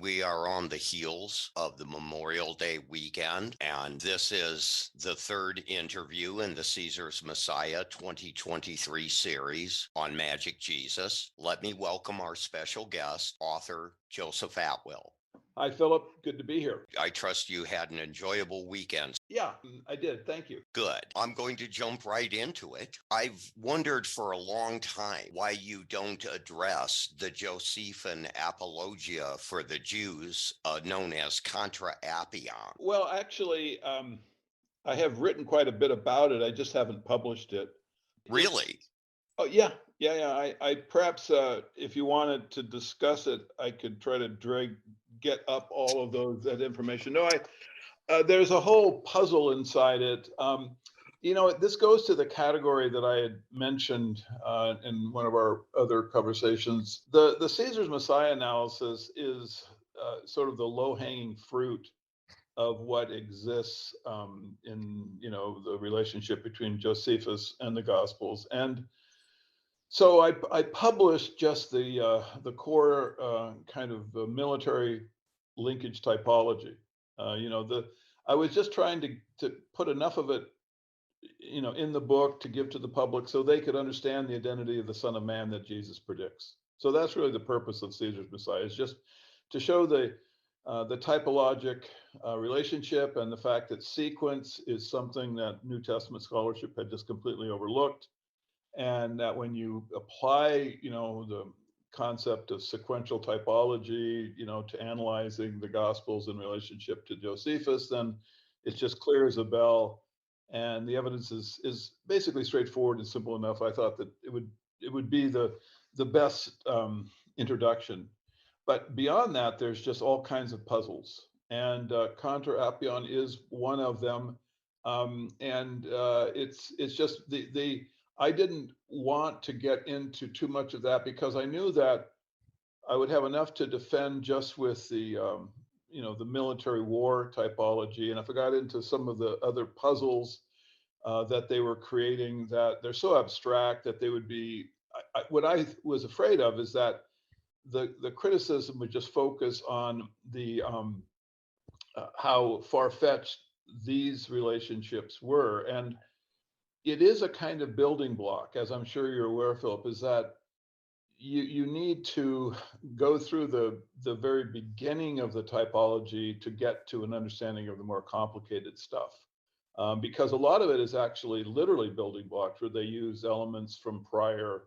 We are on the heels of the Memorial Day weekend, and this is the third interview in the Caesar's Messiah 2023 series on Magic Jesus. Let me welcome our special guest, author Joseph Atwill. Hi, Philip. Good to be here. I trust you had an enjoyable weekend. Yeah, I did. Thank you. Good. I'm going to jump right into it. I've wondered for a long time why you don't address the Josephine apologia for the Jews, known as Contra Appian. Well, actually, I have written quite a bit about it. I just haven't published it. Really? Oh, yeah. I perhaps, if you wanted to discuss it, I could try to get up all of that information. No, there's a whole puzzle inside it. This goes to the category that I had mentioned in one of our other conversations. The Caesar's Messiah analysis is sort of the low-hanging fruit of what exists in the relationship between Josephus and the Gospels. And so I published just the core kind of military linkage typology. I was just trying to put enough of it, in the book to give to the public so they could understand the identity of the Son of Man that Jesus predicts. So that's really the purpose of Caesar's Messiah, is just to show the typologic relationship and the fact that sequence is something that New Testament scholarship had just completely overlooked, and that when you apply, the concept of sequential typology, to analyzing the Gospels in relationship to Josephus, then it's just clear as a bell, and the evidence is basically straightforward and simple enough. I thought that it would be the best introduction. But beyond that, there's just all kinds of puzzles, and Contra Appian is one of them. It's just I didn't want to get into too much of that because I knew that I would have enough to defend just with the military war typology. And if I got into some of the other puzzles that they were creating, that they're so abstract that they would be, what I was afraid of is that the criticism would just focus on the how far-fetched these relationships were. And it is a kind of building block, as I'm sure you're aware, Philip, is that you need to go through the very beginning of the typology to get to an understanding of the more complicated stuff. Because a lot of it is actually literally building blocks where they use elements from prior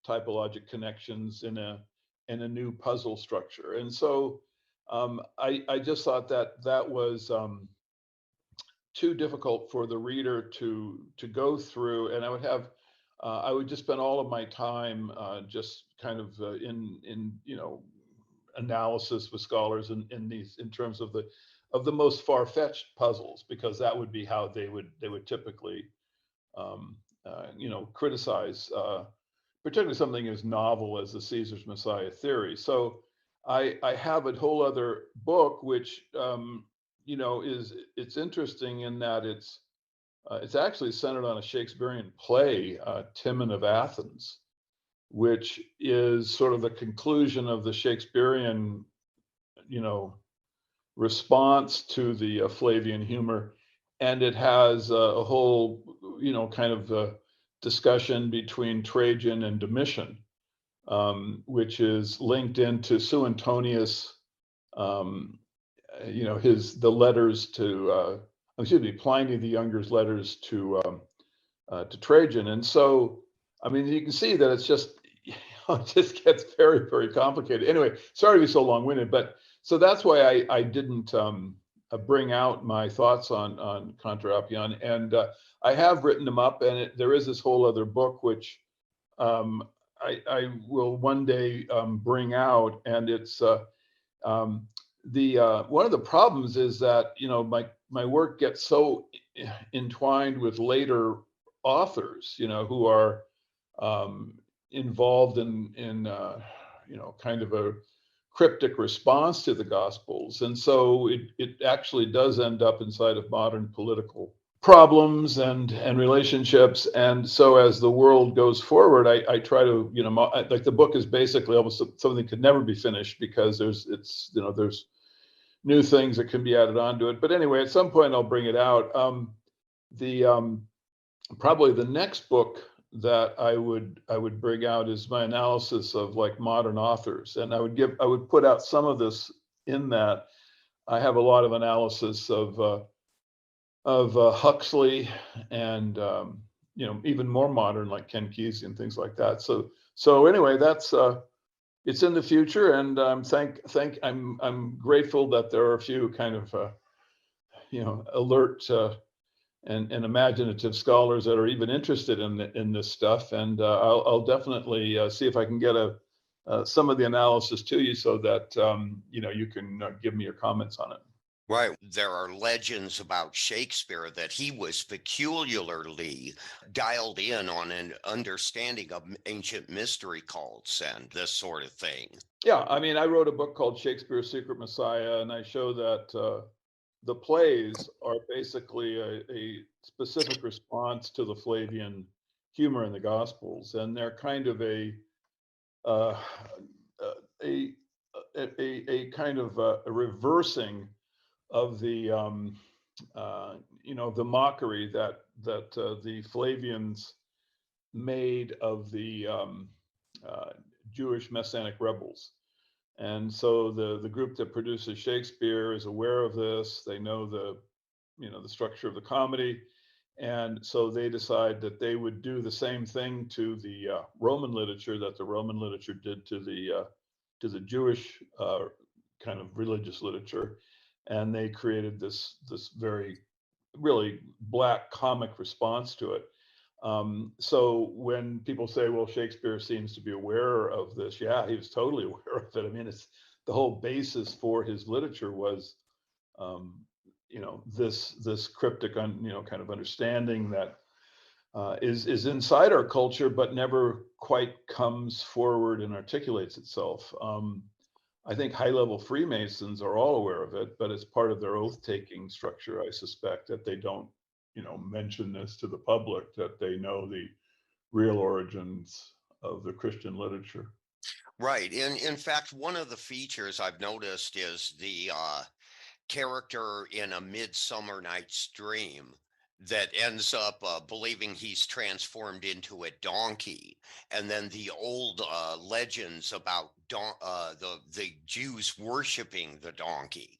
typologic connections in a new puzzle structure. And so I just thought that was too difficult for the reader to go through, and I would just spend all of my time just kind of in analysis with scholars in terms of the most far-fetched puzzles, because that would be how they would typically criticize particularly something as novel as the Caesar's Messiah theory. So I have a whole other book which it's interesting in that it's actually centered on a Shakespearean play, Timon of Athens, which is sort of the conclusion of the Shakespearean, response to the Flavian humor. And it has a whole, kind of discussion between Trajan and Domitian, which is linked into Suetonius, the letters to, Pliny the Younger's letters to Trajan. And so, I mean, you can see that it's just, it just gets very, very complicated. Anyway, sorry to be so long-winded, but so that's why I didn't bring out my thoughts on Contra Appian. And I have written them up, and there is this whole other book, which I will one day bring out. And it's one of the problems is that, my work gets so entwined with later authors, who are involved in kind of a cryptic response to the Gospels. And so it actually does end up inside of modern political problems and relationships. And so as the world goes forward, I try to, like the book is basically almost something that could never be finished because there's new things that can be added onto it. But anyway, at some point I'll bring it out. The Probably the next book that I would bring out is my analysis of like modern authors, and I would put out some of this in that. I have a lot of analysis of Huxley and even more modern like Ken Kesey and things like that. So anyway, that's it's in the future, and I'm grateful that there are a few kind of alert and imaginative scholars that are even interested in this stuff. And I'll definitely see if I can get some of the analysis to you so that you can give me your comments on it. Right. There are legends about Shakespeare that he was peculiarly dialed in on an understanding of ancient mystery cults and this sort of thing. Yeah, I mean, I wrote a book called Shakespeare's Secret Messiah, and I show that the plays are basically a specific response to the Flavian humor in the Gospels, and they're kind of uh, a, a kind of a reversing of the mockery that the Flavians made of the uh, Jewish Messianic rebels. And so the group that produces Shakespeare is aware of this. They know the structure of the comedy, and so they decide that they would do the same thing to the Roman literature that the Roman literature did to the Jewish kind of religious literature, and they created this very really black comic response to it. So when people say, well, Shakespeare seems to be aware of this, yeah, he was totally aware of it. I mean, it's the whole basis for his literature was, this cryptic, kind of understanding that is inside our culture, but never quite comes forward and articulates itself. I think high-level Freemasons are all aware of it, but it's part of their oath-taking structure, I suspect, that they don't, mention this to the public, that they know the real origins of the Christian literature. Right. In fact, one of the features I've noticed is the character in A Midsummer Night's Dream that ends up believing he's transformed into a donkey, and then the old legends about the Jews worshiping the donkey.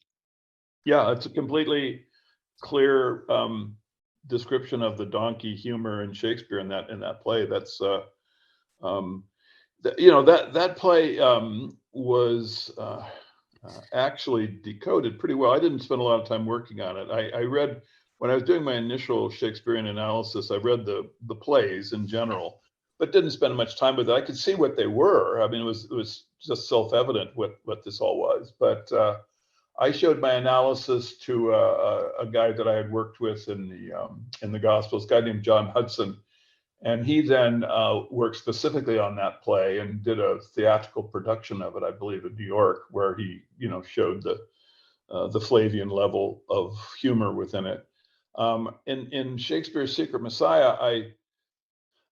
Yeah, it's a completely clear description of the donkey humor in Shakespeare in that play. That's um, that play was actually decoded pretty well. I didn't spend a lot of time working on it. I read when I was doing my initial Shakespearean analysis. I read the plays in general, but didn't spend much time with it. I could see what they were. I mean, it was just self-evident what this all was. But I showed my analysis to a guy that I had worked with in the Gospels, a guy named John Hudson, and he then worked specifically on that play and did a theatrical production of it, I believe, in New York, where he, showed the Flavian level of humor within it. In Shakespeare's Secret Messiah,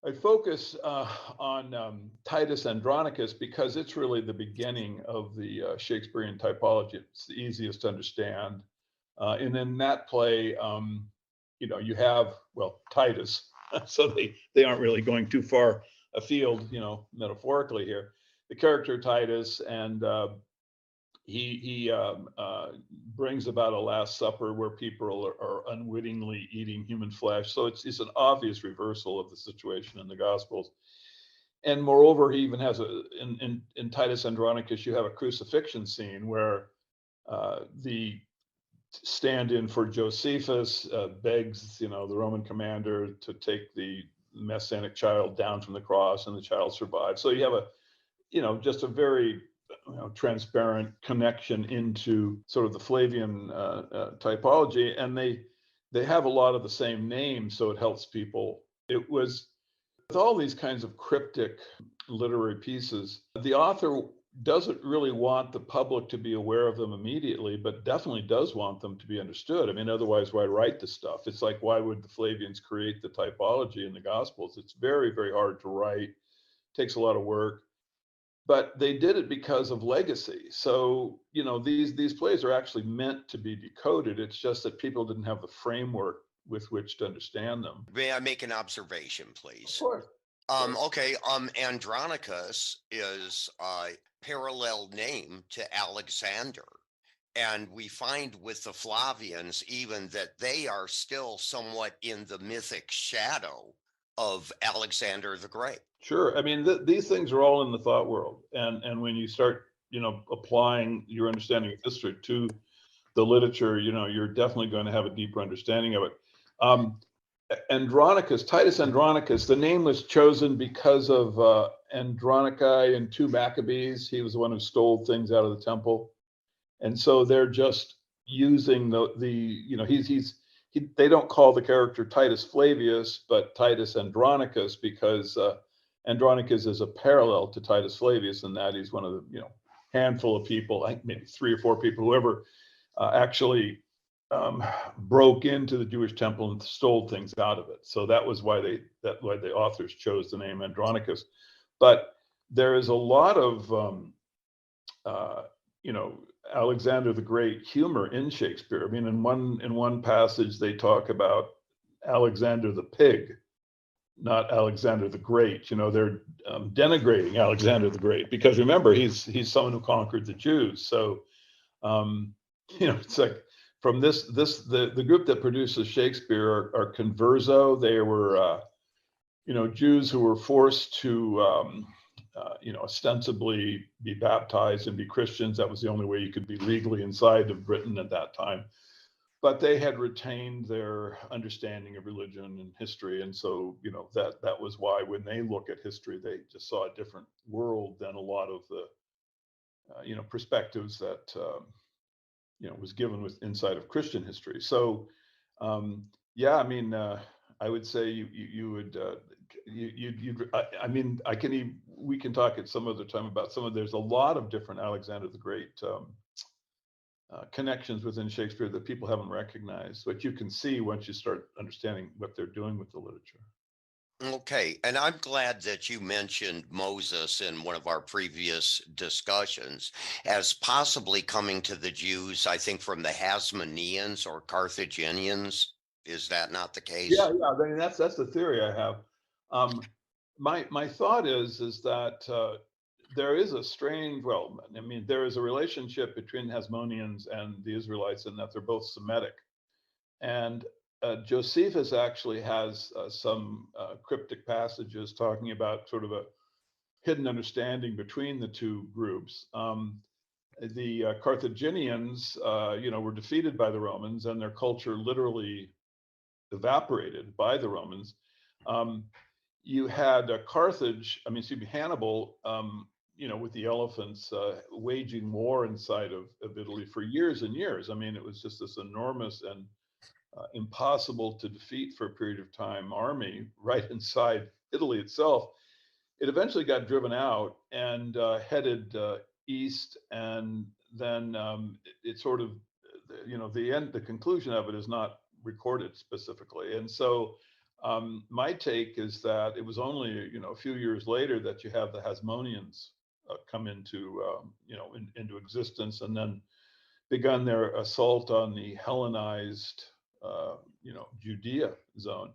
I focus on Titus Andronicus because it's really the beginning of the Shakespearean typology. It's the easiest to understand. And in that play, you have, well, Titus, so they aren't really going too far afield, metaphorically here. The character Titus, and he brings about a Last Supper where people are unwittingly eating human flesh. So it's an obvious reversal of the situation in the Gospels. And moreover, he even has in Titus Andronicus, you have a crucifixion scene where the stand-in for Josephus begs, the Roman commander to take the Messianic child down from the cross, and the child survives. So you have just a very transparent connection into sort of the Flavian typology, and they have a lot of the same names, so it helps people. It was with all these kinds of cryptic literary pieces. The author doesn't really want the public to be aware of them immediately, but definitely does want them to be understood. I mean, otherwise, why write the stuff? It's like, why would the Flavians create the typology in the Gospels? It's very, very hard to write, takes a lot of work, but they did it because of legacy. So, these plays are actually meant to be decoded. It's just that people didn't have the framework with which to understand them. May I make an observation, Of please? course, of course. Okay. Andronicus is a parallel name to Alexander. And we find with the Flavians even that they are still somewhat in the mythic shadow of Alexander the Great. Sure. I mean, these things are all in the thought world, and when you start, applying your understanding of history to the literature, you're definitely going to have a deeper understanding of it. Um, Andronicus, Titus Andronicus, the name was chosen because of Andronicai and 2 Maccabees. He was the one who stole things out of the temple, and so they're just using they don't call the character Titus Flavius, but Titus Andronicus, because Andronicus is a parallel to Titus Flavius in that he's one of the handful of people, like maybe 3 or 4 people, whoever actually broke into the Jewish temple and stole things out of it. So that was why the authors chose the name Andronicus. But there is a lot of uh, you know Alexander the Great humor in Shakespeare. I mean, in one passage they talk about Alexander the pig, not Alexander the Great. They're denigrating Alexander the Great because remember he's someone who conquered the Jews. So um, it's like from the group that produces Shakespeare are converso. They were Jews who were forced to ostensibly be baptized and be Christians. That was the only way you could be legally inside of Britain at that time. But they had retained their understanding of religion and history, and so that was why when they look at history, they just saw a different world than a lot of the perspectives that was given with inside of Christian history. So, yeah, I mean, I would say you would I mean, we can talk at some other time about some of. There's a lot of different Alexander the Great connections within Shakespeare that people haven't recognized, but you can see once you start understanding what they're doing with the literature. Okay, and I'm glad that you mentioned Moses in one of our previous discussions as possibly coming to the Jews, I think from the Hasmoneans or Carthaginians. Is that not the Yeah, case? yeah. I mean, that's the theory I have. Um, my thought is that there is a strange. Well, I mean, there is a relationship between Hasmoneans and the Israelites in that they're both Semitic, and Josephus actually has some cryptic passages talking about sort of a hidden understanding between the two groups. The Carthaginians, were defeated by the Romans, and their culture literally evaporated by the Romans. Um, you had Carthage, I mean, excuse me, Hannibal, with the elephants waging war inside of Italy for years and years. I mean, it was just this enormous and impossible to defeat for a period of time army right inside Italy itself. It eventually got driven out and headed east, and then it sort of, the conclusion of it is not recorded specifically. And so my take is that it was only a few years later that you have the Hasmoneans come into into existence, and then begun their assault on the Hellenized Judea zone.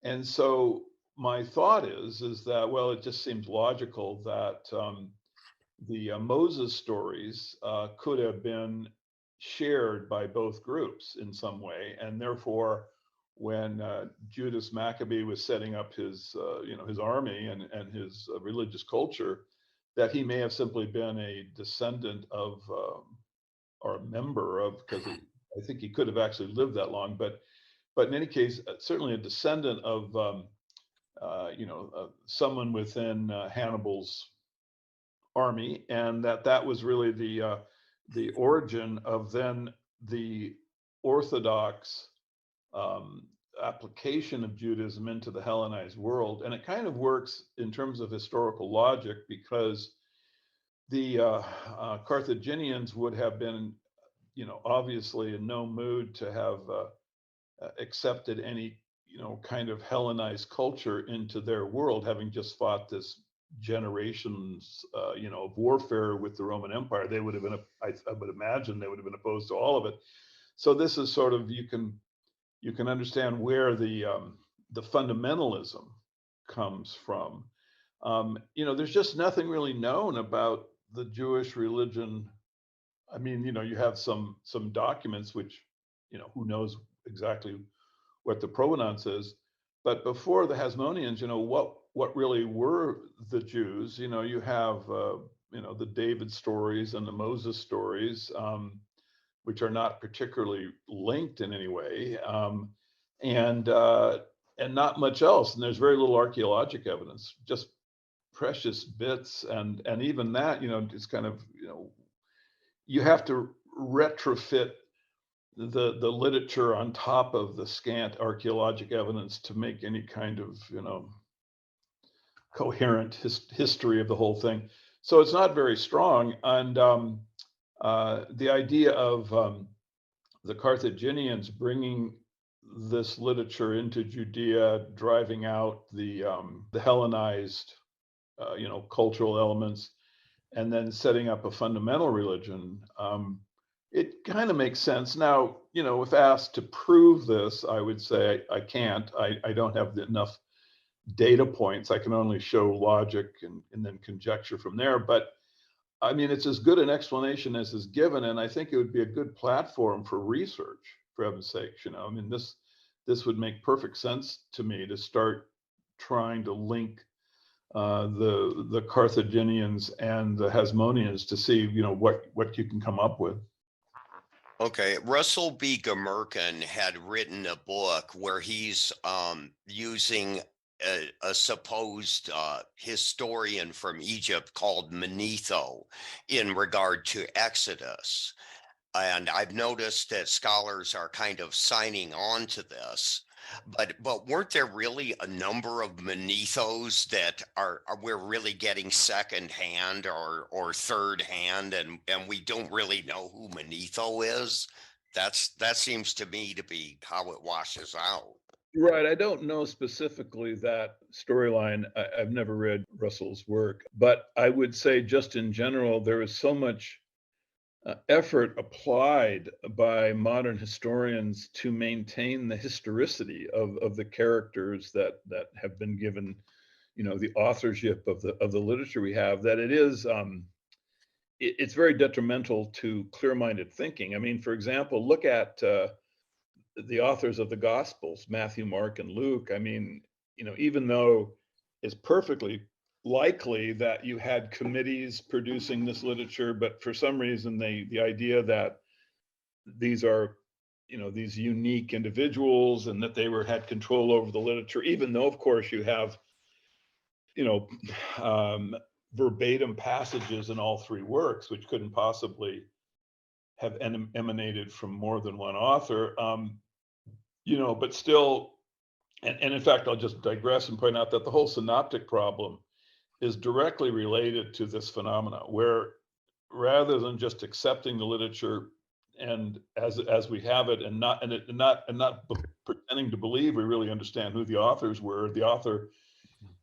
And so my thought is that, well, it just seems logical that the Moses stories could have been shared by both groups in some way, and therefore, when Judas Maccabee was setting up his army and his religious culture, that he may have simply been a descendant of or a member of, because I think he could have actually lived that long, but in any case, certainly a descendant of someone within Hannibal's army, and that was really the origin of then the Orthodox um, application of Judaism into the Hellenized world. And it kind of works in terms of historical logic because the Carthaginians would have been, obviously in no mood to have accepted any, kind of Hellenized culture into their world, having just fought this generations, of warfare with the Roman Empire. They would have been, I would imagine, they would have been opposed to all of it. So this is sort of, you can understand where the fundamentalism comes from. There's just nothing really known about the Jewish religion. I mean, you have some documents which, who knows exactly what the provenance is. But before the Hasmoneans, what really were the Jews? You have the David stories and the Moses stories, which are not particularly linked in any way, and not much else. And there's very little archaeologic evidence, just precious bits, and even that, it's kind of, you have to retrofit the literature on top of the scant archaeologic evidence to make any kind of, coherent history of the whole thing. So it's not very strong. And the idea of the Carthaginians bringing this literature into Judea, driving out the Hellenized, cultural elements, and then setting up a fundamental religion. It kind of makes sense. Now, if asked to prove this, I would say I can't. I don't have enough data points. I can only show logic and then conjecture from there. But I mean, it's as good an explanation as is given, and I think it would be a good platform for research, for heaven's sakes. I mean, this would make perfect sense to me, to start trying to link the Carthaginians and the Hasmoneans to see, what you can come up with. Okay, Russell B. Gmerkin had written a book where he's using a supposed historian from Egypt called Manetho in regard to Exodus. And I've noticed that scholars are kind of signing on to this. But weren't there really a number of Manethos that are we're really getting second hand or third hand, and we don't really know who Manetho is? That seems to me to be how it washes out. Right. I don't know specifically that storyline. I've never read Russell's work, but I would say, just in general, there is so much effort applied by modern historians to maintain the historicity of the characters that have been given, the authorship of the literature we have, that it's very detrimental to clear-minded thinking. I mean, for example, look at the authors of the Gospels, Matthew, Mark, and Luke. I mean, even though it's perfectly likely that you had committees producing this literature, but for some reason, the idea that these are, these unique individuals, and that they had control over the literature, even though, of course, you have, you know, verbatim passages in all three works, which couldn't possibly have emanated from more than one author. But still, and in fact, I'll just digress and point out that the whole synoptic problem is directly related to this phenomena, where rather than just accepting the literature and as we have it, and not pretending to believe we really understand who the authors were, the author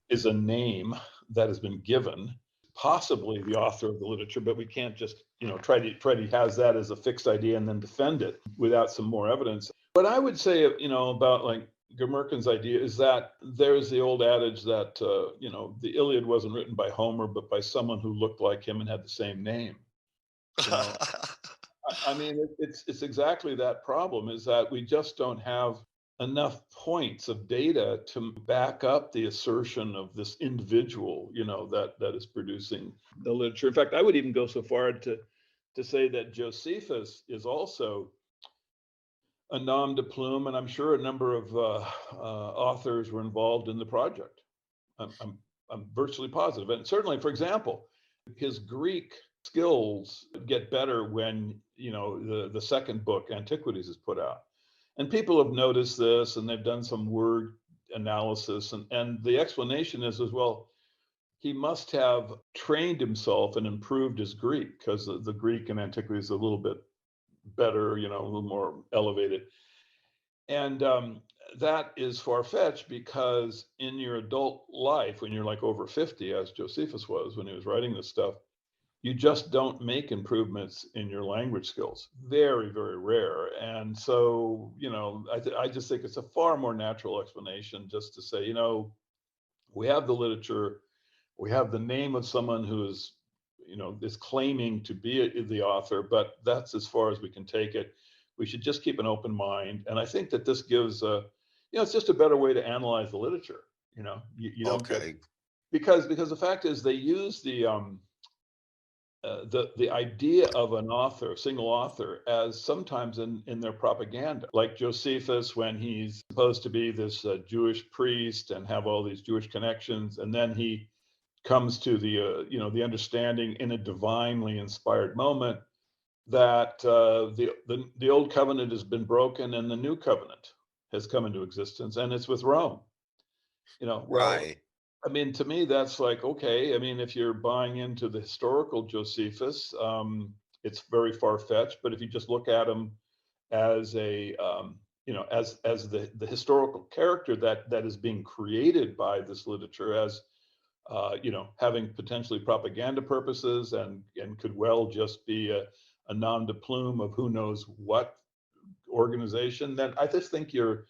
is a name that has been given, possibly the author of the literature, but we can't just try to has that as a fixed idea and then defend it without some more evidence. What I would say, about like Gmerkin's idea is that there's the old adage that the Iliad wasn't written by Homer, but by someone who looked like him and had the same name. I mean, it's exactly that problem, is that we just don't have enough points of data to back up the assertion of this individual, that is producing the literature. In fact, I would even go so far to say that Josephus is also a nom de plume, and I'm sure a number of authors were involved in the project. I'm virtually positive. And certainly, for example, his Greek skills get better when the second book, Antiquities, is put out. And people have noticed this, and they've done some word analysis, and the explanation is, as well, he must have trained himself and improved his Greek, because the Greek in antiquity is a little bit better, a little more elevated. And that is far fetched, because in your adult life, when you're like over 50, as Josephus was when he was writing this stuff, you just don't make improvements in your language skills. Very, very rare. And so, I just think it's a far more natural explanation just to say, we have the literature, we have the name of someone who is claiming to be the author, but that's as far as we can take it. We should just keep an open mind. And I think that this gives it's just a better way to analyze the literature. You don't get, Okay. because the fact is they use the idea of an author, a single author, as sometimes in their propaganda, like Josephus, when he's supposed to be this Jewish priest and have all these Jewish connections, and then he comes to the understanding in a divinely inspired moment that the old covenant has been broken and the new covenant has come into existence, and it's with Rome. Well, Right. I mean, to me, that's like, okay. I mean, if you're buying into the historical Josephus, it's very far fetched. But if you just look at him as as the historical character that is being created by this literature, as having potentially propaganda purposes, and could well just be a nom de plume of who knows what organization, then I just think you're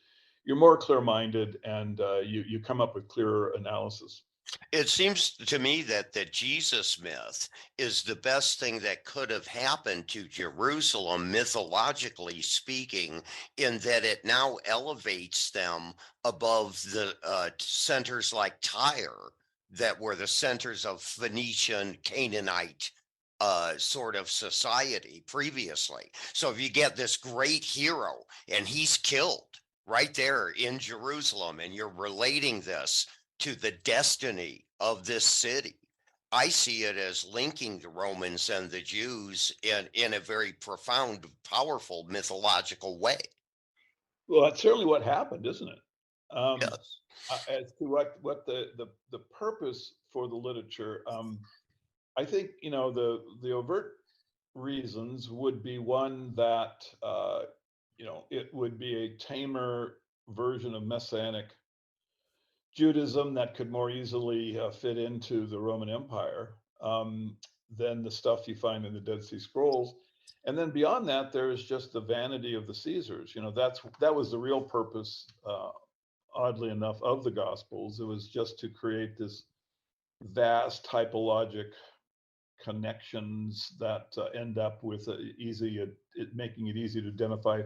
more clear-minded, and you come up with clearer analysis. It seems to me that the Jesus myth is the best thing that could have happened to Jerusalem, mythologically speaking, in that it now elevates them above the centers like Tyre, that were the centers of Phoenician, Canaanite sort of society previously. So if you get this great hero and he's killed right there in Jerusalem, and you're relating this to the destiny of this city, I see it as linking the Romans and the Jews in a very profound, powerful mythological way. Well, that's certainly what happened, isn't it? Um, Yes. as to what the purpose for the literature, I think the overt reasons would be one that it would be a tamer version of messianic Judaism that could more easily fit into the Roman Empire than the stuff you find in the Dead Sea Scrolls. And then beyond that, there's just the vanity of the Caesars. That was the real purpose, oddly enough, of the Gospels. It was just to create this vast typologic connections that end up with making it easy to identify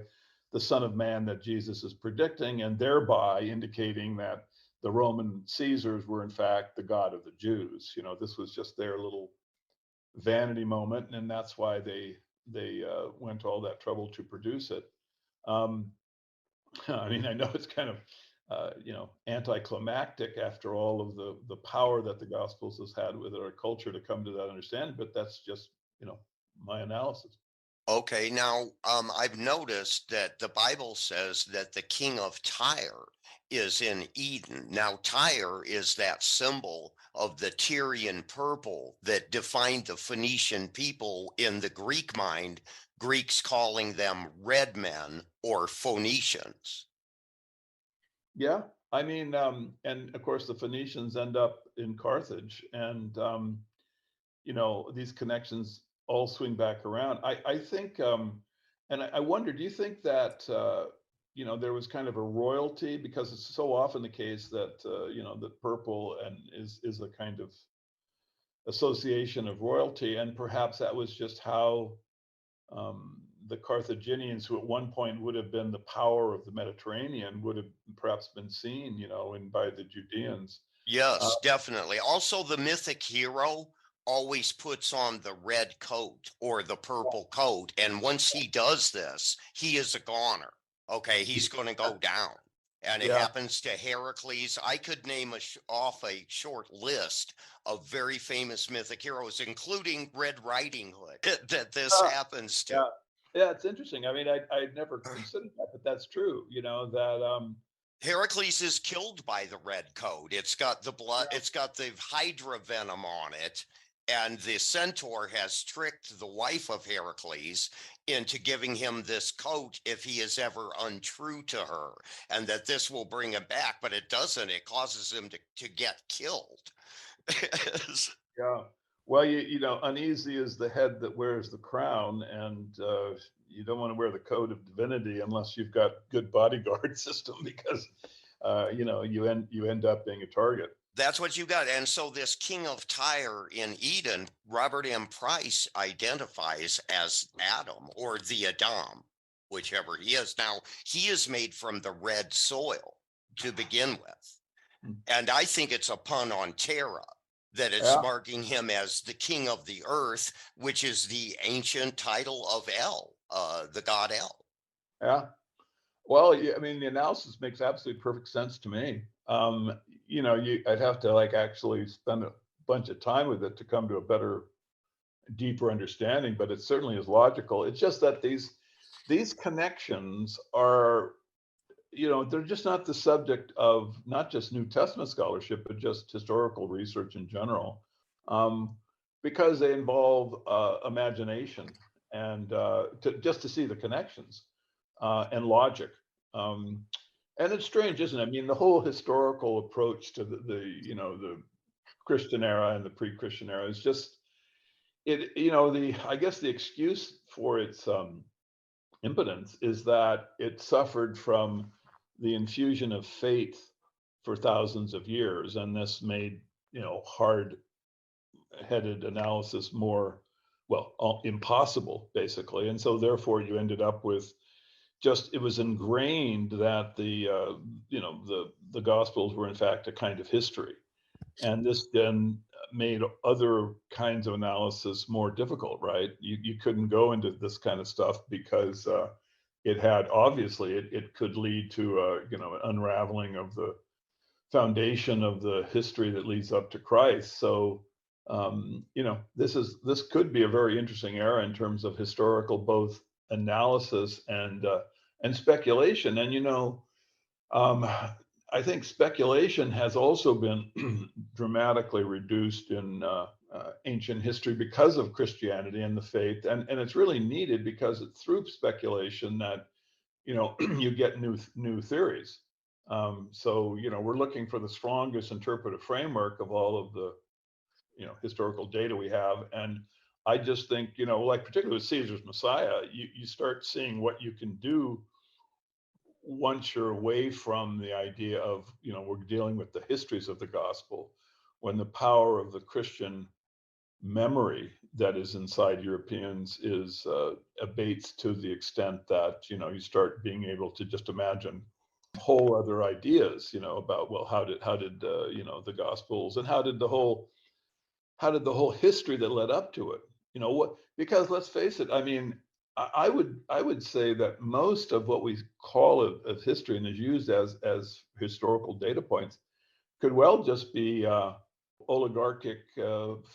the Son of Man that Jesus is predicting, and thereby indicating that the Roman Caesars were in fact the God of the Jews. This was just their little vanity moment, and that's why they went to all that trouble to produce it. Um, I mean, I know it's kind of anticlimactic after all of the power that the Gospels has had with our culture to come to that understanding, but that's just my analysis. Okay, now I've noticed that the Bible says that the king of Tyre is in Eden. Now, Tyre is that symbol of the Tyrian purple that defined the Phoenician people in the Greek mind, Greeks calling them red men or Phoenicians. Yeah, I mean, and of course the Phoenicians end up in Carthage, and these connections all swing back around. I think, and I wonder, do you think that there was kind of a royalty, because it's so often the case that the purple and is a kind of association of royalty, and perhaps that was just how the Carthaginians, who at one point would have been the power of the Mediterranean, would have perhaps been seen, and by the Judeans. Uh, Yes, definitely. Also, the mythic hero always puts on the red coat or the purple coat. And once he does this, he is a goner. Okay, he's going to go down. And it yeah. happens to Heracles. I could name off a short list of very famous mythic heroes, including Red Riding Hood, that this Uh, happens to. yeah. Yeah, it's interesting. I mean, I'd never considered that, but that's true. That Heracles is killed by the red coat. It's got the blood, Yeah. it's got the hydra venom on it. And the centaur has tricked the wife of Heracles into giving him this coat if he is ever untrue to her, and that this will bring him back, but it doesn't. It causes him to get killed. Yeah. Well, uneasy is the head that wears the crown, and you don't want to wear the coat of divinity unless you've got good bodyguard system, because you end up being a target. That's what you got. And so this king of Tyre in Eden, Robert M. Price identifies as Adam or the Adam, whichever he is. Now, he is made from the red soil to begin with. Hmm. And I think it's a pun on Terra, that it's Yeah. marking him as the king of the earth, which is the ancient title of El, the god El. Yeah. Well, yeah, I mean, the analysis makes absolutely perfect sense to me. I'd have to like actually spend a bunch of time with it to come to a better, deeper understanding, but it certainly is logical. It's just that these connections are, they're just not the subject of not just New Testament scholarship, but just historical research in general, um, because they involve imagination and just to see the connections and logic. Um, and it's strange, isn't it? I mean, the whole historical approach to the Christian era and the pre-Christian era is just the I guess the excuse for its impotence is that it suffered from the infusion of faith for thousands of years, and this made hard-headed analysis more, well, impossible basically. And so therefore you ended up with, just it was ingrained that the gospels were in fact a kind of history, and this then made other kinds of analysis more difficult, right? You couldn't go into this kind of stuff because it had, obviously it could lead to an unraveling of the foundation of the history that leads up to Christ. So this could be a very interesting era in terms of historical both analysis and speculation. And um, I think speculation has also been dramatically reduced in ancient history because of Christianity and the faith, and it's really needed because it's through speculation that you get new theories. So we're looking for the strongest interpretive framework of all of the historical data we have, and I just think like particularly with Caesar's Messiah, you start seeing what you can do once you're away from the idea of, we're dealing with the histories of the gospel, when the power of the Christian memory that is inside Europeans is abates to the extent that, you start being able to just imagine whole other ideas, about, well, how did the gospels, and how did the whole history that led up to it, what, because let's face it, I mean, I would say that most of what we call of history and is used as historical data points could well just be oligarchic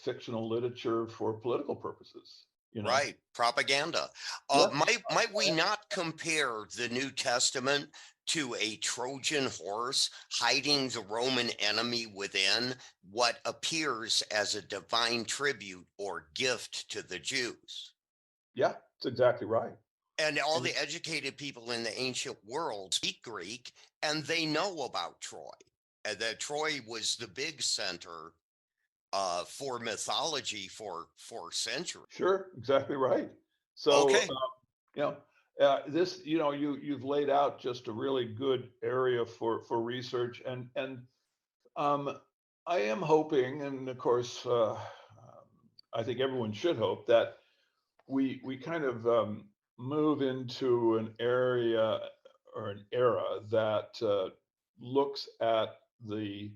fictional literature for political purposes. Right, propaganda. Yeah. Might we not compare the New Testament to a Trojan horse hiding the Roman enemy within what appears as a divine tribute or gift to the Jews? Yeah, that's exactly right. And all And the educated people in the ancient world speak Greek, and they know about Troy. And that Troy was the big center for mythology for centuries. sure, exactly right. So Okay. you know this, you've laid out just a really good area for research, and um, I am hoping, and of course, I think everyone should hope that we kind of move into an area or an era that looks at the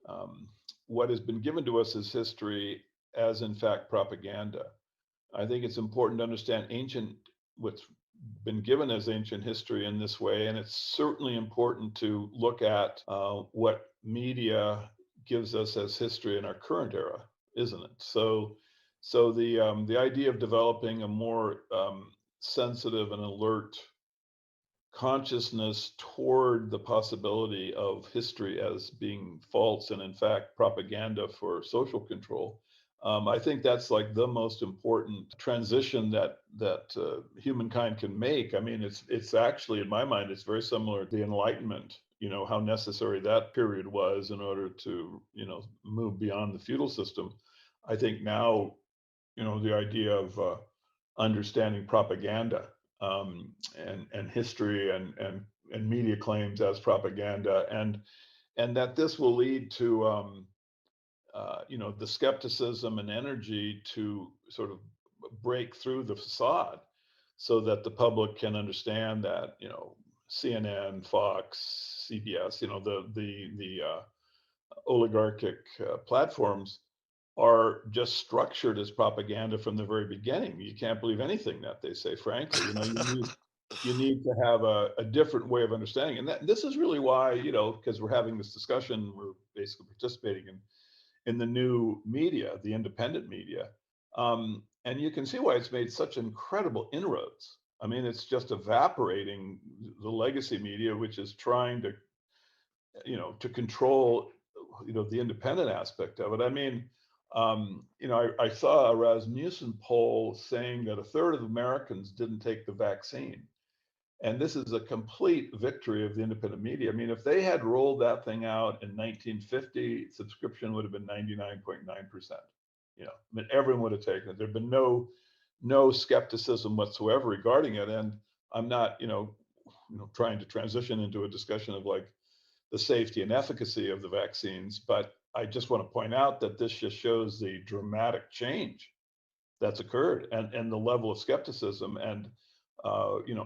um, what has been given to us as history as in fact propaganda. I think it's important to understand what's been given as ancient history in this way, and it's certainly important to look at what media gives us as history in our current era, isn't it? So the idea of developing a more sensitive and alert consciousness toward the possibility of history as being false and in fact propaganda for social control. I think that's like the most important transition that humankind can make. I mean, it's actually, in my mind, it's very similar to the Enlightenment. You know how necessary that period was in order to, move beyond the feudal system. I think now, the idea of understanding propaganda, and history and media claims as propaganda, and that this will lead to the skepticism and energy to sort of break through the facade so that the public can understand that CNN, Fox, CBS, the oligarchic platforms are just structured as propaganda from the very beginning. You can't believe anything that they say, frankly. You need to have a different way of understanding. And this is really why, because we're having this discussion, we're basically participating in the new media, the independent media. And you can see why it's made such incredible inroads. I mean, it's just evaporating the legacy media, which is trying to control, the independent aspect of it. I mean, I saw a Rasmussen poll saying that a third of Americans didn't take the vaccine. And this is a complete victory of the independent media. I mean, if they had rolled that thing out in 1950, subscription would have been 99.9%. I mean, everyone would have taken it. There'd been no skepticism whatsoever regarding it. And I'm not, trying to transition into a discussion of like the safety and efficacy of the vaccines, but I just want to point out that this just shows the dramatic change that's occurred, and the level of skepticism and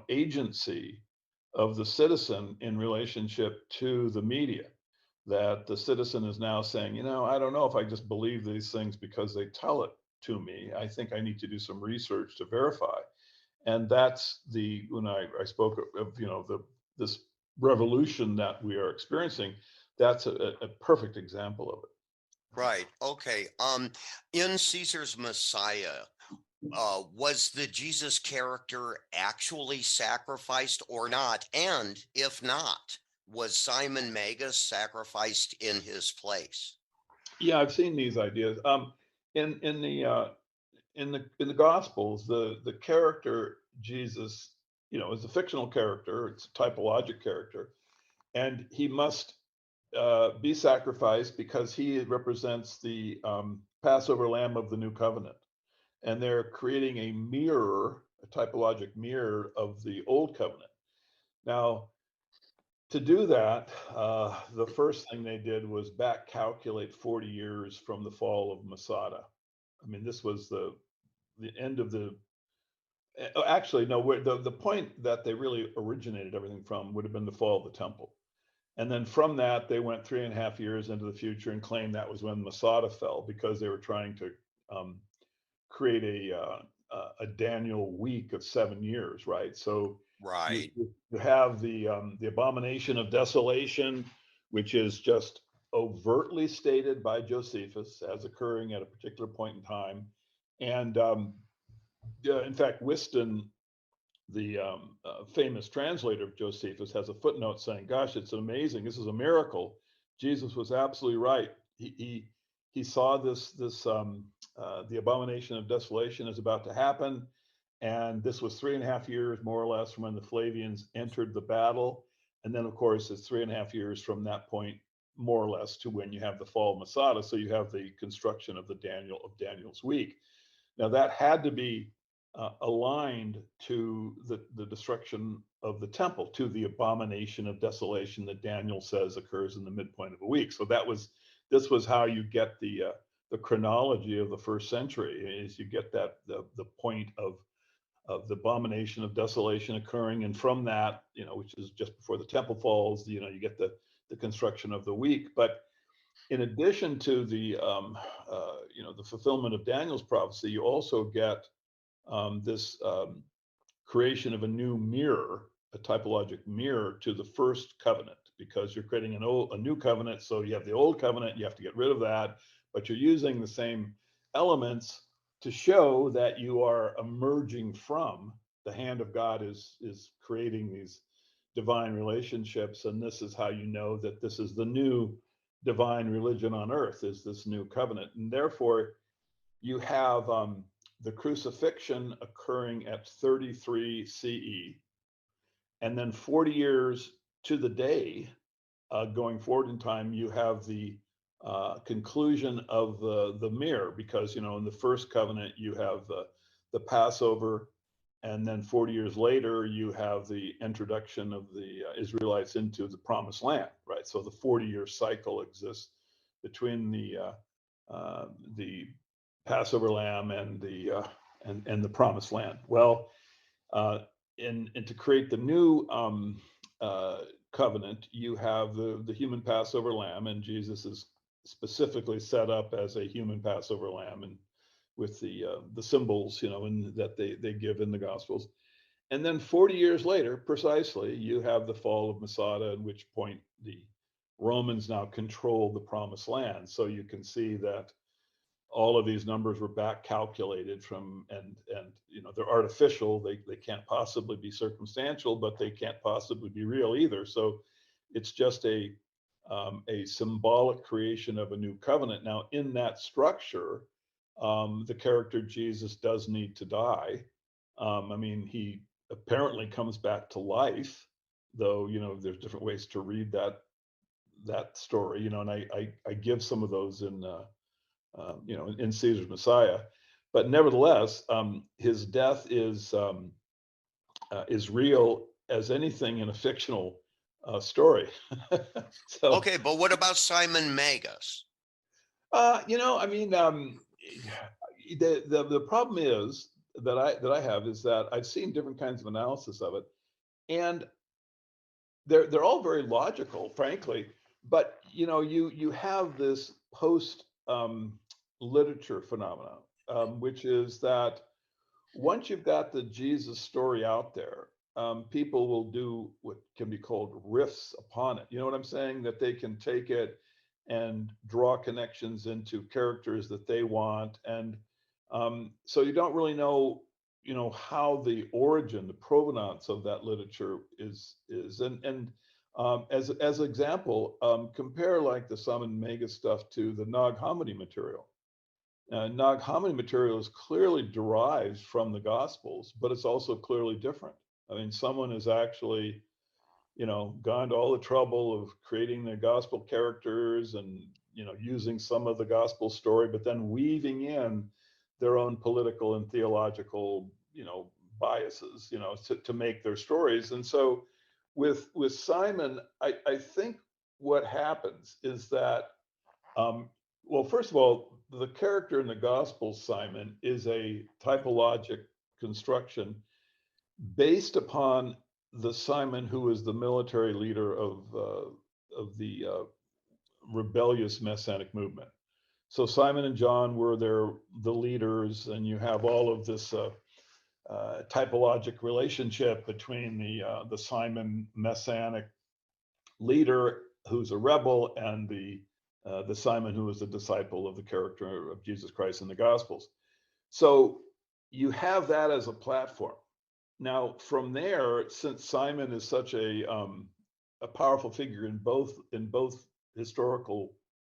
agency of the citizen in relationship to the media. That the citizen is now saying, I don't know if I just believe these things because they tell it to me. I think I need to do some research to verify. And that's when I spoke of this revolution that we are experiencing. That's a perfect example of it. Right. Okay. In Caesar's Messiah, was the Jesus character actually sacrificed or not? And if not, was Simon Magus sacrificed in his place? Yeah, I've seen these ideas. In the Gospels, the character Jesus, is a fictional character. It's a typologic character, and he must be sacrificed because he represents the Passover lamb of the new covenant. And they're creating a mirror, a typologic mirror of the old covenant. Now, to do that, the first thing they did was back calculate 40 years from the fall of Masada. I mean, this was the end of the. Actually, no. The point that they really originated everything from would have been the fall of the temple, and then from that they went 3.5 years into the future and claimed that was when Masada fell because they were trying to create a Daniel week of 7 years, right? So you, Right. you have the abomination of desolation, which is just overtly stated by Josephus as occurring at a particular point in time, and in fact, Whiston, the famous translator of Josephus, has a footnote saying, "Gosh, it's amazing. This is a miracle. Jesus was absolutely right. He saw the abomination of desolation is about to happen, and this was 3.5 years more or less from when the Flavians entered the battle, and then of course it's 3.5 years from that point more or less to when you have the fall of Masada. So you have the construction of Daniel's week. Now that had to be aligned to the destruction of the temple, to the abomination of desolation that Daniel says occurs in the midpoint of a week. So this was how you get the chronology of the first century, is you get that the point of the abomination of desolation occurring, and from that, which is just before the temple falls, you get the construction of the week. But in addition to the fulfillment of Daniel's prophecy, you also get this creation of a new mirror, a typologic mirror to the first covenant, because you're creating a new covenant. So you have the old covenant, you have to get rid of that, but you're using the same elements to show that you are emerging from the hand of God is creating divine relationships, and this is how you know that this is the new divine religion on earth, is this new covenant. And therefore you have the crucifixion occurring at 33 CE, and then 40 years to the day, going forward in time, you have the conclusion of the mirror, because in the first covenant you have the Passover, and then 40 years later you have the introduction of the Israelites into the Promised Land, right? So the 40-year cycle exists between the Passover lamb and the Promised Land. Well, and to create the new covenant, you have the human Passover lamb, and Jesus is specifically set up as a human Passover lamb, and with the symbols, that they give in the Gospels. And then 40 years later, precisely, you have the fall of Masada, at which point the Romans now control the Promised Land. So you can see that all of these numbers were back calculated from, and they're artificial. They can't possibly be circumstantial, but they can't possibly be real either. So it's just a symbolic creation of a new covenant. Now, in that structure, the character Jesus does need to die. He apparently comes back to life, though there's different ways to read that story. And I give some of those in Caesar's Messiah, but nevertheless, his death is real as anything in a fictional story. So, Okay, but what about Simon Magus? The problem is that I have is that I've seen different kinds of analysis of it, and they're all very logical, frankly. But you have this post literature phenomenon, which is that once you've got the Jesus story out there, people will do what can be called riffs upon it. You know what I'm saying? That they can take it and draw connections into characters that they want, and so you don't really know, how the origin, the provenance of that literature is. And as an example, compare like the Simon Magus stuff to the Nag Hammadi material. Nag Hammadi material is clearly derived from the Gospels, but it's also clearly different. Someone has actually, gone to all the trouble of creating the Gospel characters and, using some of the Gospel story, but then weaving in their own political and theological, biases, to make their stories. And so with Simon, I think what happens is that, well, first of all, the character in the Gospel, Simon, is a typologic construction based upon the Simon who is the military leader of the rebellious Messianic movement. So Simon and John were the leaders, and you have all of this typologic relationship between the Simon Messianic leader, who's a rebel, and the Simon who is a disciple of the character of Jesus Christ in the Gospels. So you have that as a platform. Now, from there, since Simon is such a powerful figure in both historical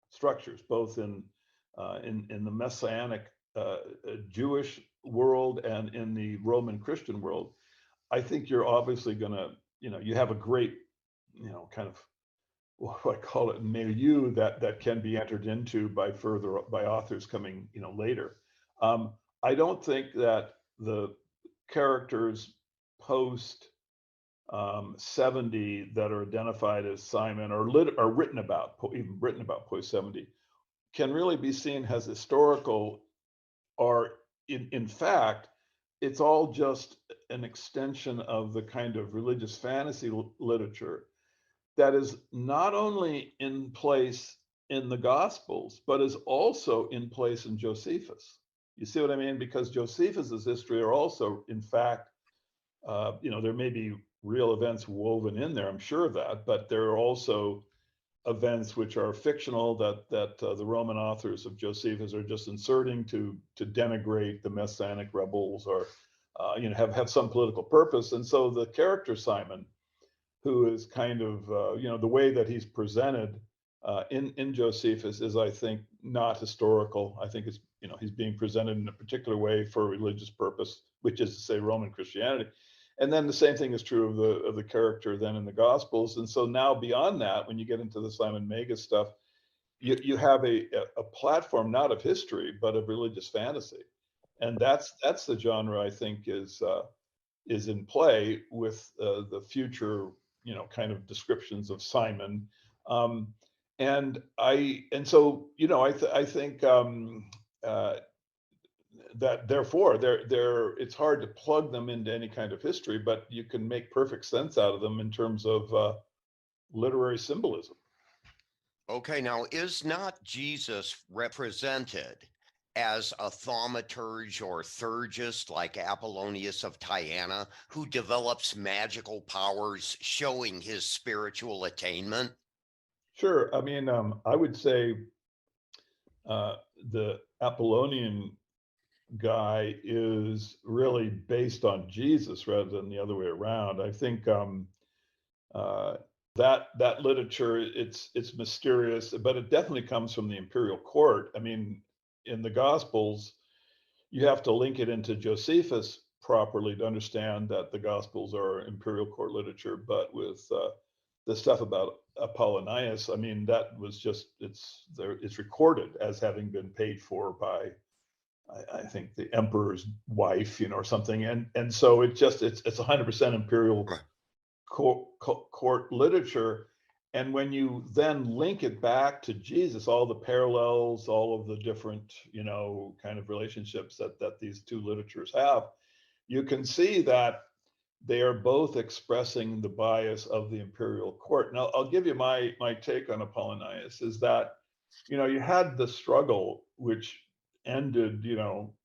structures, both in the Messianic Jewish world and in the Roman Christian world, I think you're obviously going to, you have a great, kind of what I call it milieu that can be entered into by authors coming, later. I don't think that the characters post 70 that are identified as Simon or written about post 70 can really be seen as historical, or in fact, it's all just an extension of the kind of religious fantasy literature that is not only in place in the Gospels, but is also in place in Josephus. You see what I mean? Because Josephus's history are also, in fact, there may be real events woven in there, I'm sure of that, but there are also events which are fictional that the Roman authors of Josephus are just inserting to denigrate the Messianic rebels, or have some political purpose. And so the character Simon who is kind of, the way that he's presented in Josephus is, I think, not historical. I think it's, he's being presented in a particular way for a religious purpose, which is to say Roman Christianity. And then the same thing is true of the character then in the Gospels. And so now beyond that, when you get into the Simon Magus stuff, you have a platform not of history but of religious fantasy, and that's the genre I think is in play with the future, kind of descriptions of Simon. Um, and so, I think uh, that therefore it's hard to plug them into any kind of history, but you can make perfect sense out of them in terms of literary symbolism. Okay, now is not Jesus represented as a thaumaturge or theurgist like Apollonius of Tyana, who develops magical powers showing his spiritual attainment? Sure. I mean, I would say uh, the Apollonian guy is really based on Jesus rather than the other way around. I think uh, that literature, it's mysterious, but it definitely comes from the imperial court. I mean, in the Gospels, you have to link it into Josephus properly to understand that the Gospels are imperial court literature. But with the stuff about Apollonius, I mean, that was just it's there. It's recorded as having been paid for by I think the emperor's wife, or something, and so it's 100% imperial Right. court literature. And when you then link it back to Jesus, all the parallels, all of the different, kind of relationships that these two literatures have, you can see that they are both expressing the bias of the imperial court. Now, I'll give you my take on Apollonius is that, you had the struggle which ended,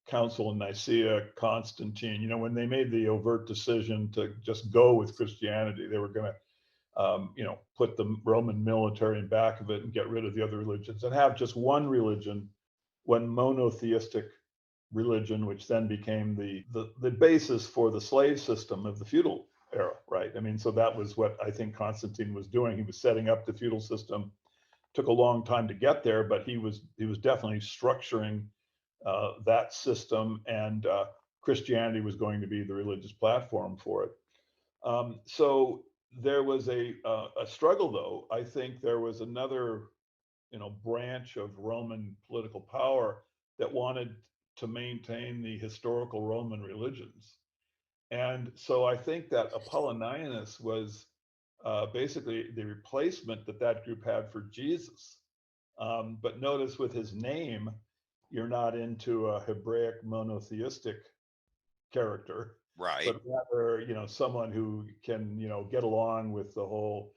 Council in Nicaea, Constantine, when they made the overt decision to just go with Christianity. They were going to, put the Roman military in back of it and get rid of the other religions and have just one religion, one monotheistic religion, which then became the basis for the slave system of the feudal era, right? I mean, so that was what I think Constantine was doing. He was setting up the feudal system. Took a long time to get there, but he was definitely structuring that system, and Christianity was going to be the religious platform for it. So there was a struggle, though. I think there was another, branch of Roman political power that wanted to maintain the historical Roman religions. And so I think that Apollonius was basically the replacement that group had for Jesus. But notice with his name, you're not into a Hebraic monotheistic character, Right. but rather, someone who can, get along with the whole,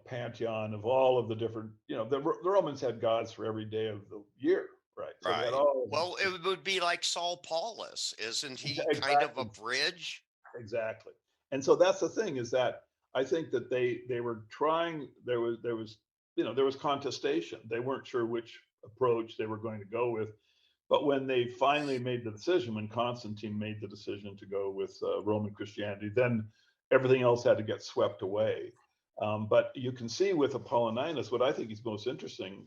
pantheon of all of the different, the Romans had gods for every day of the year, right? So they had Right. all of Well, them. it would be like Saul Paulus. Isn't he kind of a Exactly, bridge? exactly. And so that's the thing is that I think that they were trying. There was contestation. They weren't sure which approach they were going to go with. But when they finally made the decision, when Constantine made the decision to go with Roman Christianity, then everything else had to get swept away. But you can see with Apollonius, what I think is most interesting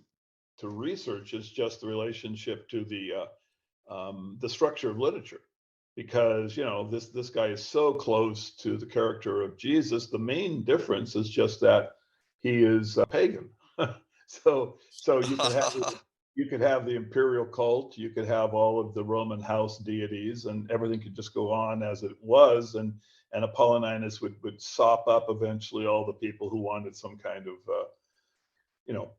to research is just the relationship to the structure of literature, because this guy is so close to the character of Jesus. The main difference is just that he is a pagan. So you could have the imperial cult, you could have all of the Roman house deities, and everything could just go on as it was. And Apollonius would sop up eventually all the people who wanted some kind of, you know,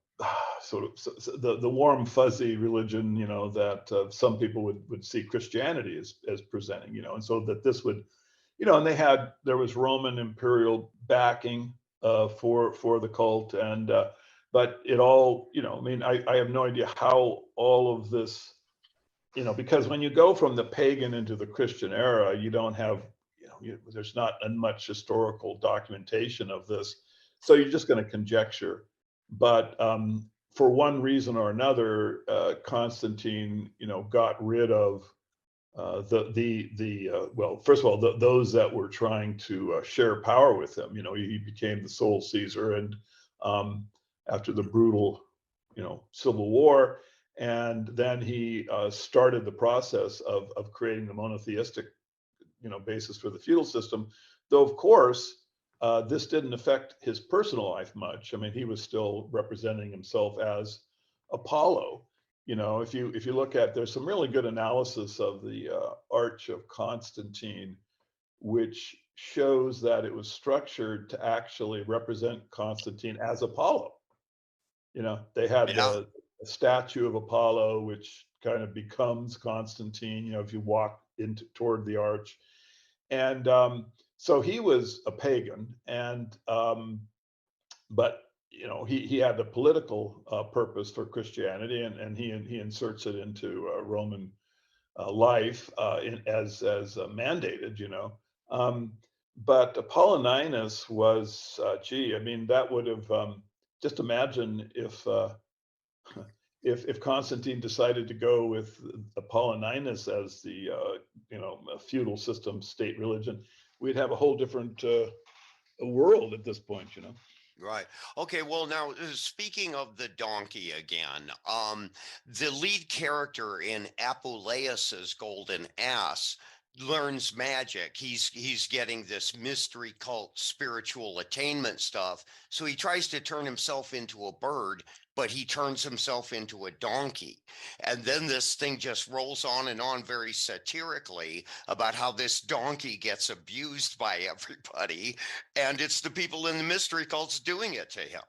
sort of so the warm fuzzy religion, that some people would see Christianity as presenting, and so that this would, and there was Roman imperial backing for the cult, and but it all, I mean, I have no idea how all of this, because when you go from the pagan into the Christian era, you don't have, there's not much historical documentation of this, so you're just going to conjecture. But for one reason or another, Constantine, got rid of well, first of all, those that were trying to share power with him. He became the sole Caesar, and after the brutal, civil war, and then he started the process of creating the monotheistic, basis for the feudal system. Though, of course, this didn't affect his personal life much. I mean, he was still representing himself as Apollo. If you look at, there's some really good analysis of the Arch of Constantine, which shows that it was structured to actually represent Constantine as Apollo. They had Yeah. a statue of Apollo, which kind of becomes Constantine. If you walk into toward the arch, and so he was a pagan, and but he had a political purpose for Christianity, and he inserts it into Roman life as mandated. But Apolloninus was, I mean, that would have, just imagine if Constantine decided to go with Apolloninus as the feudal system state religion, we'd have a whole different world at this point. Right. Okay. Well, now speaking of the donkey again, the lead character in Apuleius's Golden Ass learns magic. He's getting this mystery cult spiritual attainment stuff. So he tries to turn himself into a bird, but he turns himself into a donkey. And then this thing just rolls on and on very satirically about how this donkey gets abused by everybody, and it's the people in the mystery cults doing it to him.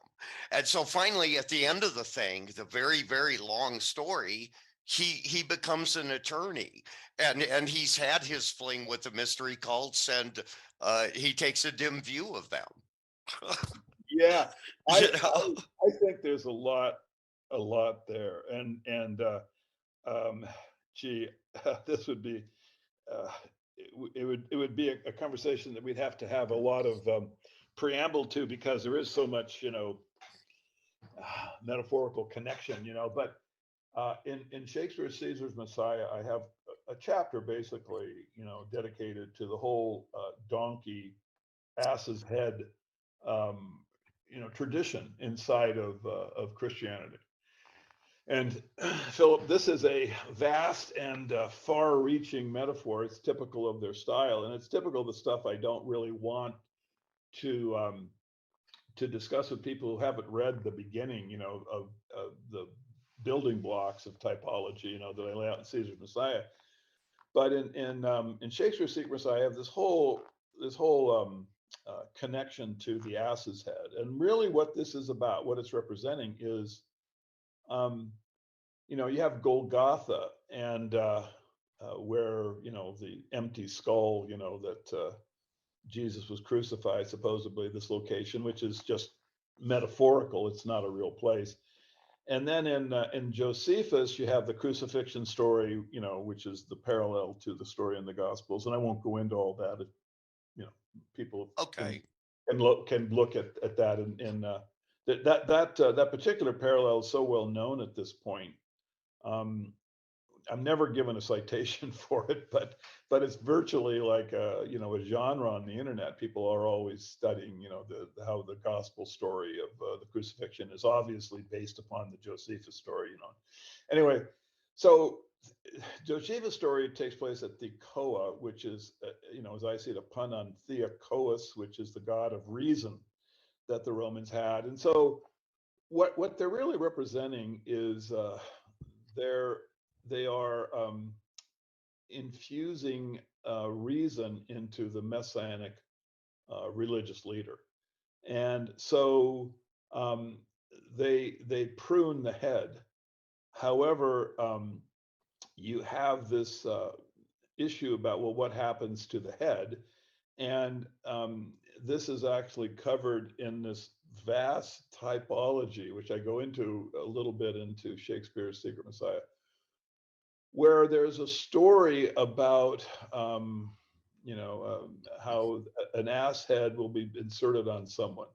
And so finally, at the end of the thing, the very, very long story, he becomes an attorney, and he's had his fling with the mystery cults, and he takes a dim view of them. Yeah, You I, know? I think there's a lot there, and um, gee, this would be uh, it would be a conversation that we'd have to have a lot of preamble to, because there is so much metaphorical connection. But in Shakespeare's Caesar's Messiah, I have a chapter basically dedicated to the whole donkey ass's head um, tradition inside of Christianity. And Philip, this is a vast and far-reaching metaphor. It's typical of their style, and it's typical of the stuff I don't really want to discuss with people who haven't read the beginning, of the building blocks of typology, that I lay out in Caesar's Messiah. But in Shakespeare's Secret Messiah, I have this whole connection to the ass's head, and really what this is about, what it's representing, is um, you have Golgotha, and where the empty skull, that Jesus was crucified, supposedly this location, which is just metaphorical. It's not a real place. And then in Josephus, you have the crucifixion story, which is the parallel to the story in the Gospels. And I won't go into all that. People can Okay. look at that, and that particular parallel is so well known at this point. Um, I'm never given a citation for it, but it's virtually like a genre on the internet. People are always studying, how the gospel story of the crucifixion is obviously based upon the Josephus story. Anyway, so Josephus' story takes place at Thekoa, which is, as I see it, a pun on Theokoos, which is the god of reason that the Romans had. And so what they're really representing is they're they are infusing reason into the messianic religious leader, and so um, they prune the head. However, you have this issue about, well, what happens to the head, and this is actually covered in this vast typology, which I go into a little bit into Shakespeare's Secret Messiah, where there's a story about how an ass head will be inserted on someone,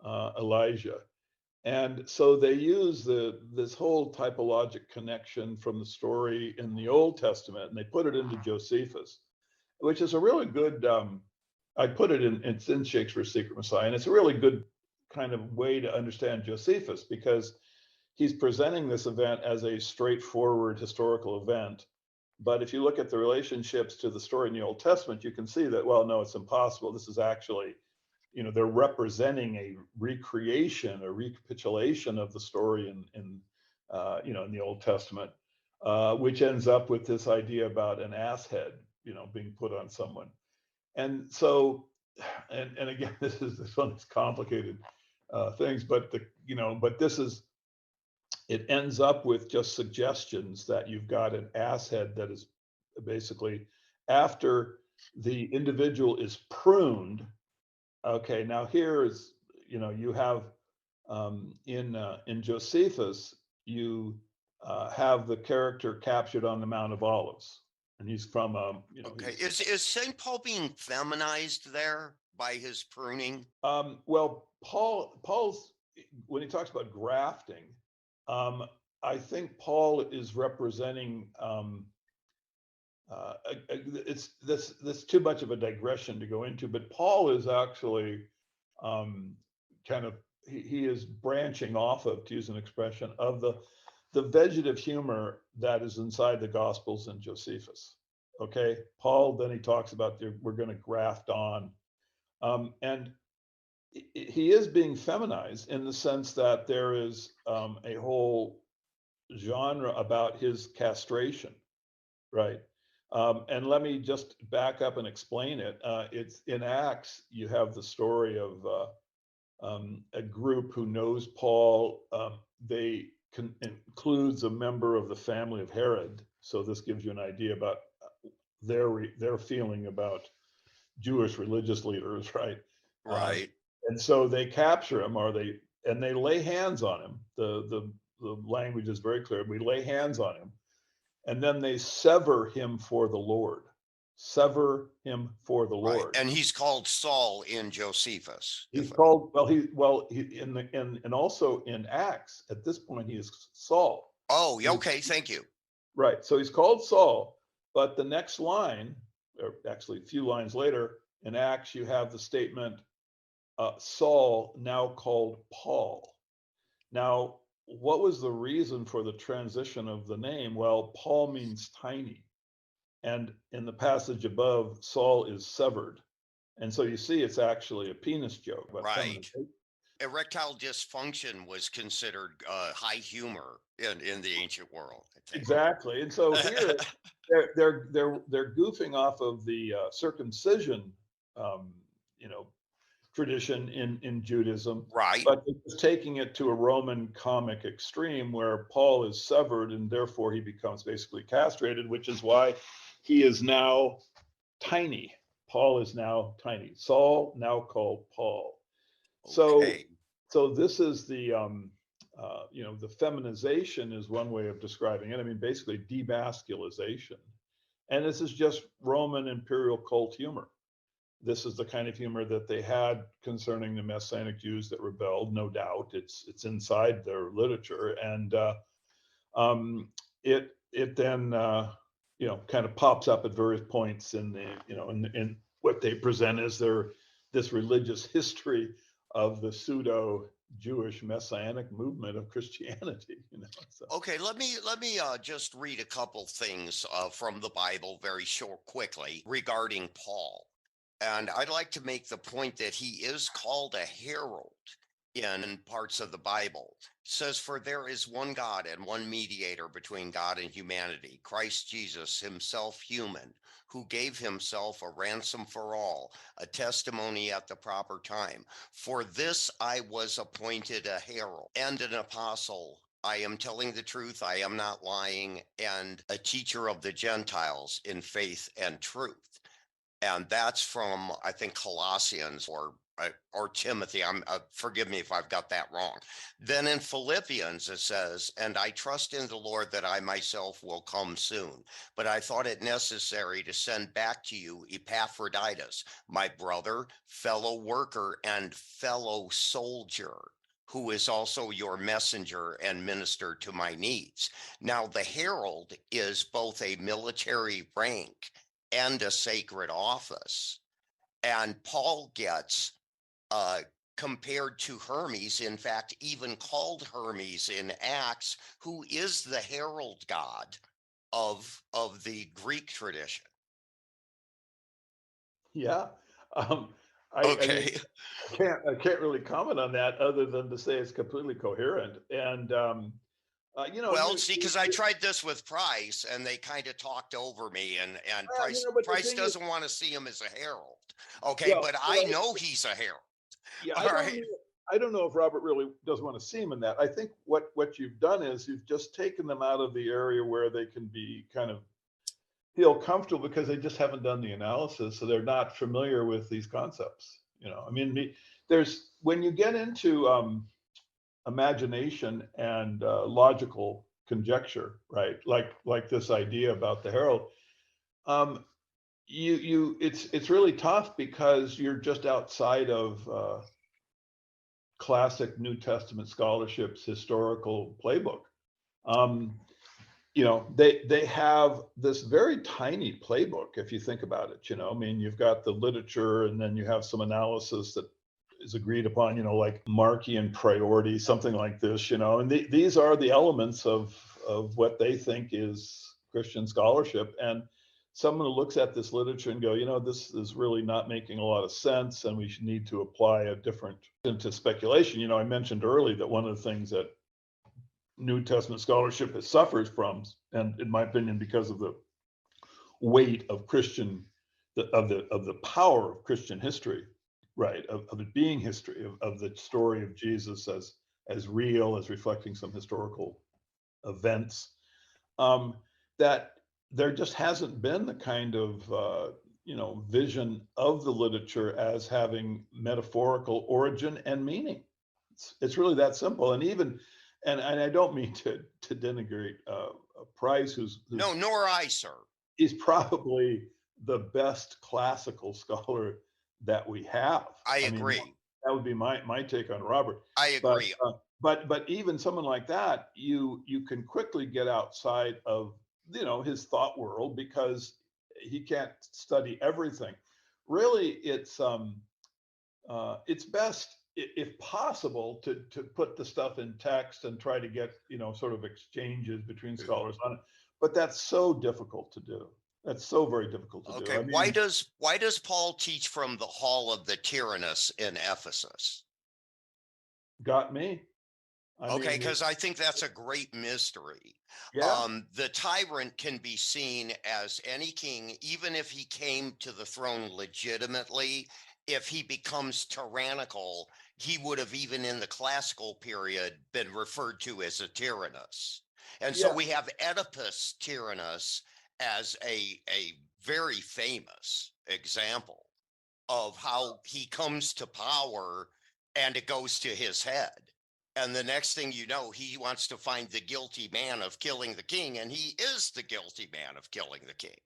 Elijah, And so they use this whole typologic connection from the story in the Old Testament, and they put it into Josephus, which is a really good. I put it in. It's in Shakespeare's Secret Messiah, and it's a really good kind of way to understand Josephus because he's presenting this event as a straightforward historical event. But if you look at the relationships to the story in the Old Testament, you can see that, well, no, it's impossible. This is actually, they're representing a recreation, a recapitulation of the story in the Old Testament, which ends up with this idea about an ass head, being put on someone. And so, and again, this one is complicated things, but it ends up with just suggestions that you've got an asshead that is basically after the individual is pruned. Okay, now here is, you have in Josephus, you have the character captured on the Mount of Olives, and he's from Okay. Is St. Paul being feminized there by his pruning? well, Paul's when he talks about grafting, um, I think Paul is representing. It's this too much of a digression to go into, but Paul is actually kind of he is branching off of, to use an expression, of the vegetative humor that is inside the Gospels and Josephus. Okay, Paul then he talks about we're going to graft on, and he is being feminized in the sense that there is a whole genre about his castration, right? And let me just back up and explain it. It's in Acts, you have the story of a group who knows Paul. They includes a member of the family of Herod. So this gives you an idea about their feeling about Jewish religious leaders, right? Um, Right. and so they capture him, and they lay hands on him. The language is very clear. We lay hands on him, and then they sever him for the Lord. Sever him for the Right. Lord. And he's called Saul in Josephus. He's called and also in Acts at this point he is Saul. Oh, okay. Thank you. Right. So he's called Saul, but the next line, or actually a few lines later in Acts, you have the statement, Saul, now called Paul. Now, what was the reason for the transition of the name? Well, Paul means tiny. And in the passage above, Saul is severed. And so you see, it's actually a penis joke. Right. Erectile dysfunction was considered high humor in the ancient world, I think. Exactly. And so here they're goofing off of the circumcision, um, you know, tradition in Judaism, Right. but it's taking it to a Roman comic extreme where Paul is severed and therefore he becomes basically castrated, which is why he is now tiny. Paul is now tiny. Saul, now called Paul. So, Okay. so this is the feminization is one way of describing it. I mean, basically demasculization. And this is just Roman imperial cult humor. This is the kind of humor that they had concerning the Messianic Jews that rebelled, no doubt. It's inside their literature, and it then kind of pops up at various points in in what they present as this religious history of the pseudo Jewish messianic movement of Christianity. So. Okay, let me just read a couple things from the Bible very quickly regarding Paul. And I'd like to make the point that he is called a herald in parts of the Bible. It says, "For there is one God and one mediator between God and humanity, Christ Jesus, himself human, who gave himself a ransom for all, a testimony at the proper time. For this I was appointed a herald and an apostle. I am telling the truth, I am not lying, and a teacher of the Gentiles in faith and truth." And that's from, I think, Colossians or Timothy. Forgive me if I've got that wrong. Then in Philippians it says, "And I trust in the Lord that I myself will come soon. But I thought it necessary to send back to you Epaphroditus, my brother, fellow worker, and fellow soldier, who is also your messenger and minister to my needs. Now, the herald is both a military rank and a sacred office. And Paul gets compared to Hermes, in fact, even called Hermes in Acts, who is the herald god of the Greek tradition. Yeah. Um, I mean, Okay. I can't really comment on that other than to say it's completely coherent. And you know, Well, see, because I tried this with Price and they kind of talked over me, and you Price know, but the Price thing is, doesn't want to see him as a herald. Okay, well, but I right, know he's a herald. yeah, All right. I don't know if Robert really does want to see him in that. I think what you've done is you've just taken them out of the area where they can be kind of feel comfortable because they just haven't done the analysis, so they're not familiar with these concepts. You know, I mean, there's when you get into imagination and logical conjecture, right? Like this idea about the herald. Um, it's really tough because you're just outside of classic New Testament scholarship's historical playbook. Um, you know, they have this very tiny playbook if you think about it. You know, I mean, you've got the literature, and then you have some analysis that is agreed upon. You know, like Markian priority, something like this. You know, and these are the elements of what they think is Christian scholarship. And someone who looks at this literature and go, you know, this is really not making a lot of sense, and we should need to apply a different into speculation. You know, I mentioned early that one of the things that New Testament scholarship has suffers from, and in my opinion, because of the weight of Christian, of the power of Christian history, right, of it being history, of the story of Jesus as real, as reflecting some historical events, that there just hasn't been the kind of you know, vision of the literature as having metaphorical origin and meaning. It's really that simple. And even and I don't mean to denigrate Price, No, nor I, sir. he's probably the best classical scholar that we have. I I mean, agree. that would be my take on Robert. I But agree. but even someone like that, you can quickly get outside of, you know, his thought world because he can't study everything. Really, it's best if possible to put the stuff in text and try to get, you know, sort of exchanges between scholars on it, but that's so difficult to do. That's so very difficult to do. Okay, I mean, why does Paul teach from the hall of the Tyrannus in Ephesus? got me. I Okay, mean, because I think that's a great mystery. yeah, The tyrant can be seen as any king, even if he came to the throne legitimately. If he becomes tyrannical, he would have, even in the classical period, been referred to as a tyrannus. And so yeah, we have Oedipus Tyrannus as a very famous example of how he comes to power and it goes to his head. And the next thing you know, he wants to find the guilty man of killing the king, and he is the guilty man of killing the king.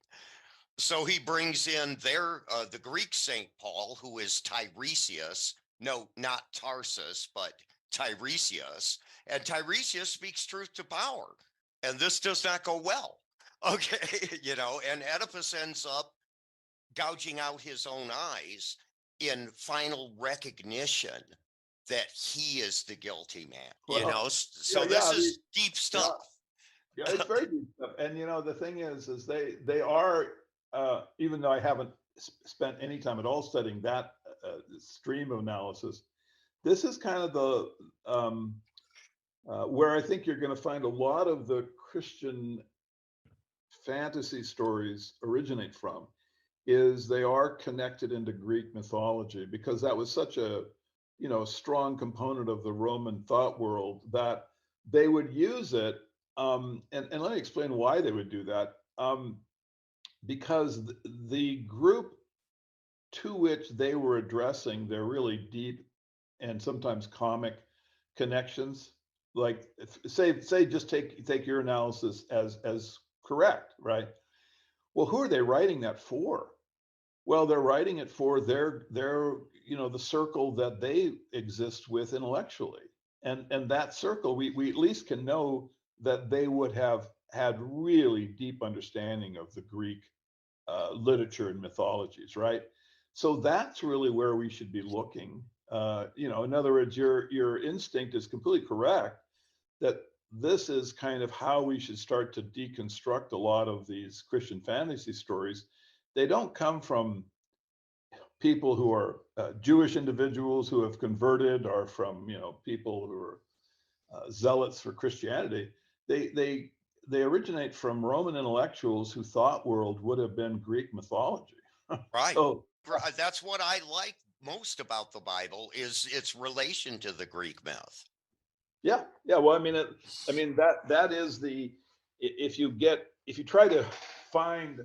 So he brings in the Greek Saint Paul, who is Tiresias. No, not Tarsus, but Tiresias. And Tiresias speaks truth to power. And this does not go well. Okay, you know, and Oedipus ends up gouging out his own eyes in final recognition that he is the guilty man, you know? well, So yeah, this I mean, is deep yeah, stuff. yeah, it's very deep stuff. And you know, the thing is they are, even though I haven't spent any time at all studying that stream of analysis, this is kind of the where I think you're going to find a lot of the Christian fantasy stories originate from, is they are connected into Greek mythology because that was such a, you know, strong component of the Roman thought world that they would use it. And let me explain why they would do that. Because the group to which they were addressing their really deep and sometimes comic connections, like say just take your analysis as correct, right? Well, who are they writing that for? Well, they're writing it for their you know, the circle that they exist with intellectually. And that circle, we at least can know that they would have had really deep understanding of the Greek literature and mythologies, right? So that's really where we should be looking. In other words, your instinct is completely correct that this is kind of how we should start to deconstruct a lot of these Christian fantasy stories. They don't come from people who are Jewish individuals who have converted, or from people who are zealots for Christianity. They originate from Roman intellectuals who thought world would have been Greek mythology. Right. So That's what I like most about the Bible is its relation to the Greek myth. yeah, yeah. Well, that is if you try to find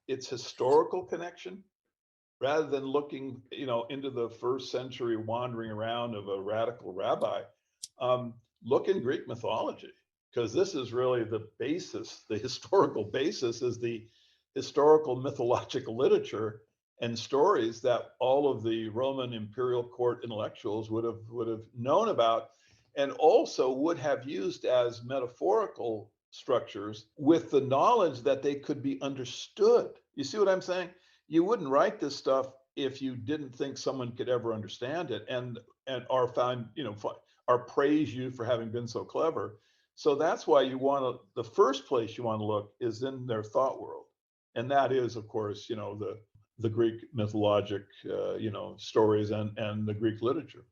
its historical connection rather than looking into the first century wandering around of a radical rabbi, look in Greek mythology, because this is really the basis. The historical basis is the historical mythological literature and stories that all of the Roman imperial court intellectuals would have known about, and also would have used as metaphorical structures with the knowledge that they could be understood. You see what I'm saying? You wouldn't write this stuff if you didn't think someone could ever understand it, and or found or praise you for having been so clever. So that's why the first place you want to look is in their thought world, and that is, of course, the Greek mythologic stories and the Greek literature.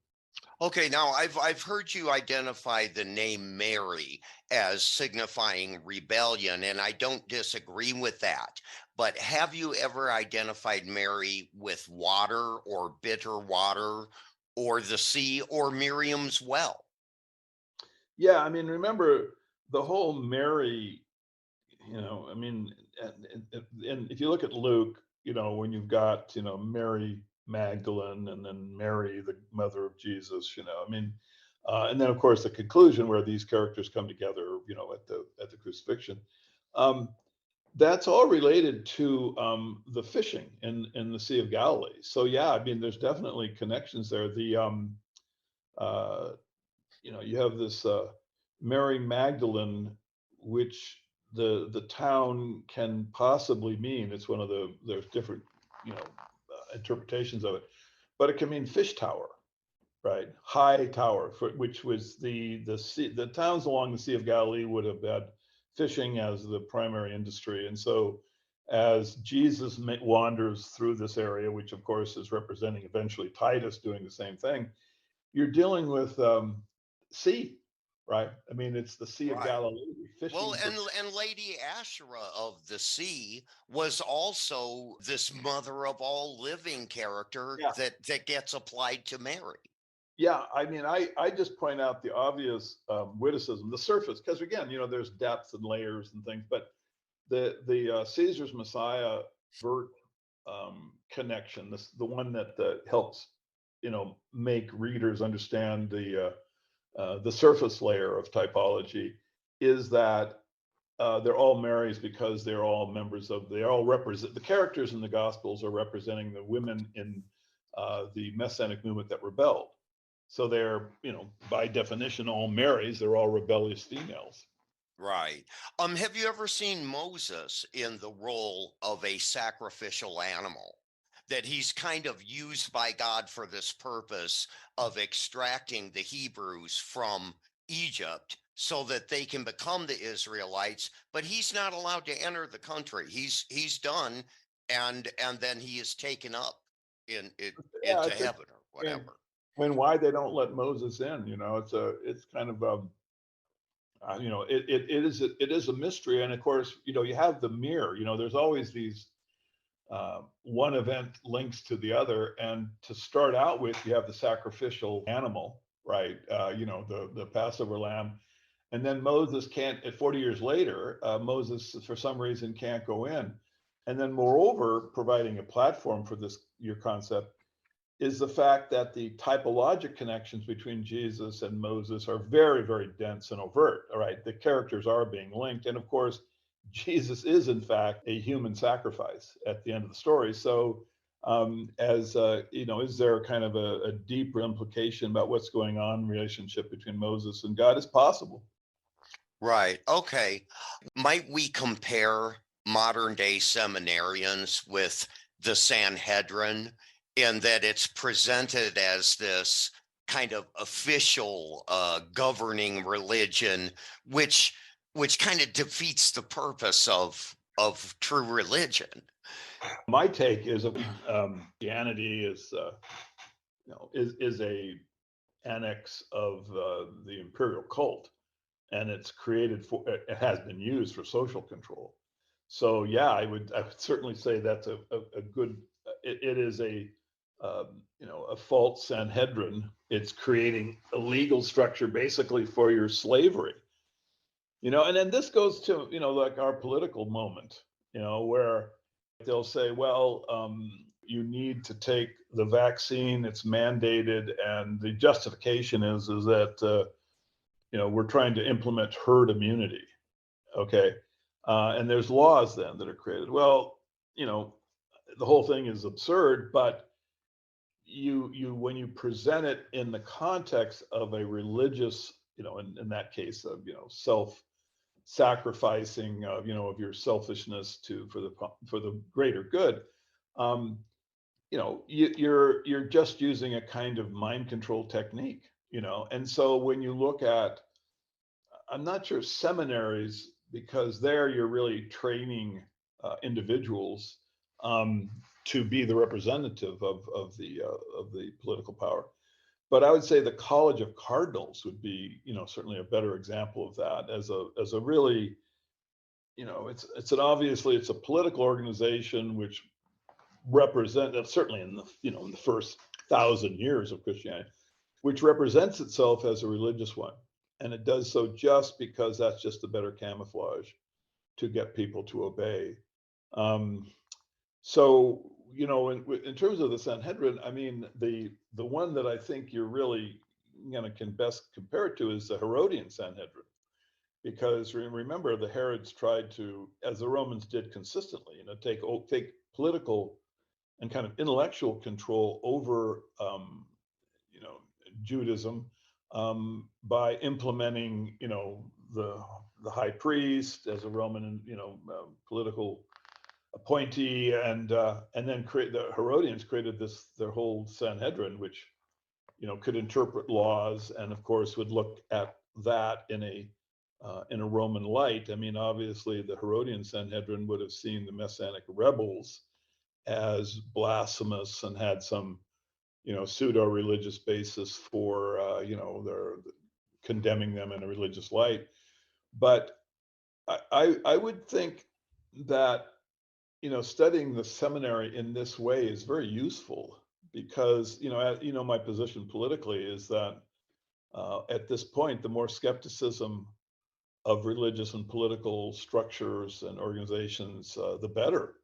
Okay, now I've heard you identify the name Mary as signifying rebellion, and I don't disagree with that. But have you ever identified Mary with water or bitter water or the sea or Miriam's well? Yeah, remember the whole Mary, and if you look at Luke, when you've got, Mary Magdalene, and then Mary, the mother of Jesus, and then of course the conclusion where these characters come together, at the crucifixion. Um, that's all related to the fishing in the Sea of Galilee. So yeah, there's definitely connections there. Uh, you have this Mary Magdalene, which the town can possibly mean. It's one of there's different interpretations of it, but it can mean fish tower, right? High tower, which was the sea. The towns along the Sea of Galilee would have had fishing as the primary industry, and so as Jesus wanders through this area, which of course is representing eventually Titus doing the same thing, you're dealing with sea, right? It's the Sea of Right. Galilee, Well, fishing for. and Lady Asherah of the sea was also this mother of all living character Yeah, that gets applied to Mary. yeah. I just point out the obvious witticism, the surface, because again, there's depth and layers and things, but the Caesar's Messiah Bert connection, the one that helps make readers understand the surface layer of typology, is that they're all Marys because they all represent, the characters in the Gospels are representing the women in the Messianic movement that rebelled. So they're, by definition, all Marys. They're all rebellious females. Right. Have you ever seen Moses in the role of a sacrificial animal? That he's kind of used by God for this purpose of extracting the Hebrews from Egypt so that they can become the Israelites, but he's not allowed to enter the country. He's done, and then he is taken up Yeah, into it's heaven or interesting. whatever. Why they don't let Moses in, it's kind of it is a mystery. And of course, you have the mirror. There's always these one event links to the other. And to start out with, you have the sacrificial animal, right? The Passover lamb. And then Moses can't, at 40 years later, Moses, for some reason, can't go in. And then, moreover, providing a platform for your concept is the fact that the typologic connections between Jesus and Moses are very, very dense and overt. All right. The characters are being linked. And of course, Jesus is, in fact, a human sacrifice at the end of the story. So as is there kind of a deeper implication about what's going on in relationship between Moses and God? Is possible. Right. Okay. Might we compare modern day seminarians with the Sanhedrin in that it's presented as this kind of official governing religion, which kind of defeats the purpose of true religion? My take is that Christianity is a annex of the imperial cult, and it's created for, it has been used for social control. So yeah, I would certainly say that's a good, it is a false Sanhedrin. It's creating a legal structure basically for your slavery. And then this goes to, like our political moment, where they'll say, well, you need to take the vaccine, it's mandated, and the justification is that we're trying to implement herd immunity. Okay. And there's laws then that are created. Well, the whole thing is absurd, but you when you present it in the context of a religious, in that case of, self sacrificing of, of your selfishness for the greater good, um, you're just using a kind of mind control technique, and so when you look at, I'm not sure seminaries, because there you're really training individuals um, to be the representative of the political power. But I would say the College of Cardinals would be, certainly a better example of that, as a really, it's a political organization which represent, certainly in the first 1,000 years of Christianity, which represents itself as a religious one. And it does so just because that's just a better camouflage to get people to obey. Um, so, in terms of the Sanhedrin, I mean, the one that I think you're really can best compare it to is the Herodian Sanhedrin, because remember, the Herods tried to, as the Romans did consistently, take political and kind of intellectual control over you know Judaism, by implementing the high priest as a Roman political appointee, and then the Herodians created their whole Sanhedrin, which could interpret laws, and of course would look at that in a Roman light. I mean, obviously, the Herodian Sanhedrin would have seen the Messianic rebels as blasphemous and had some pseudo religious basis for their condemning them in a religious light. But I would think that studying the seminary in this way is very useful, because my position politically is that at this point, the more skepticism of religious and political structures and organizations, the better.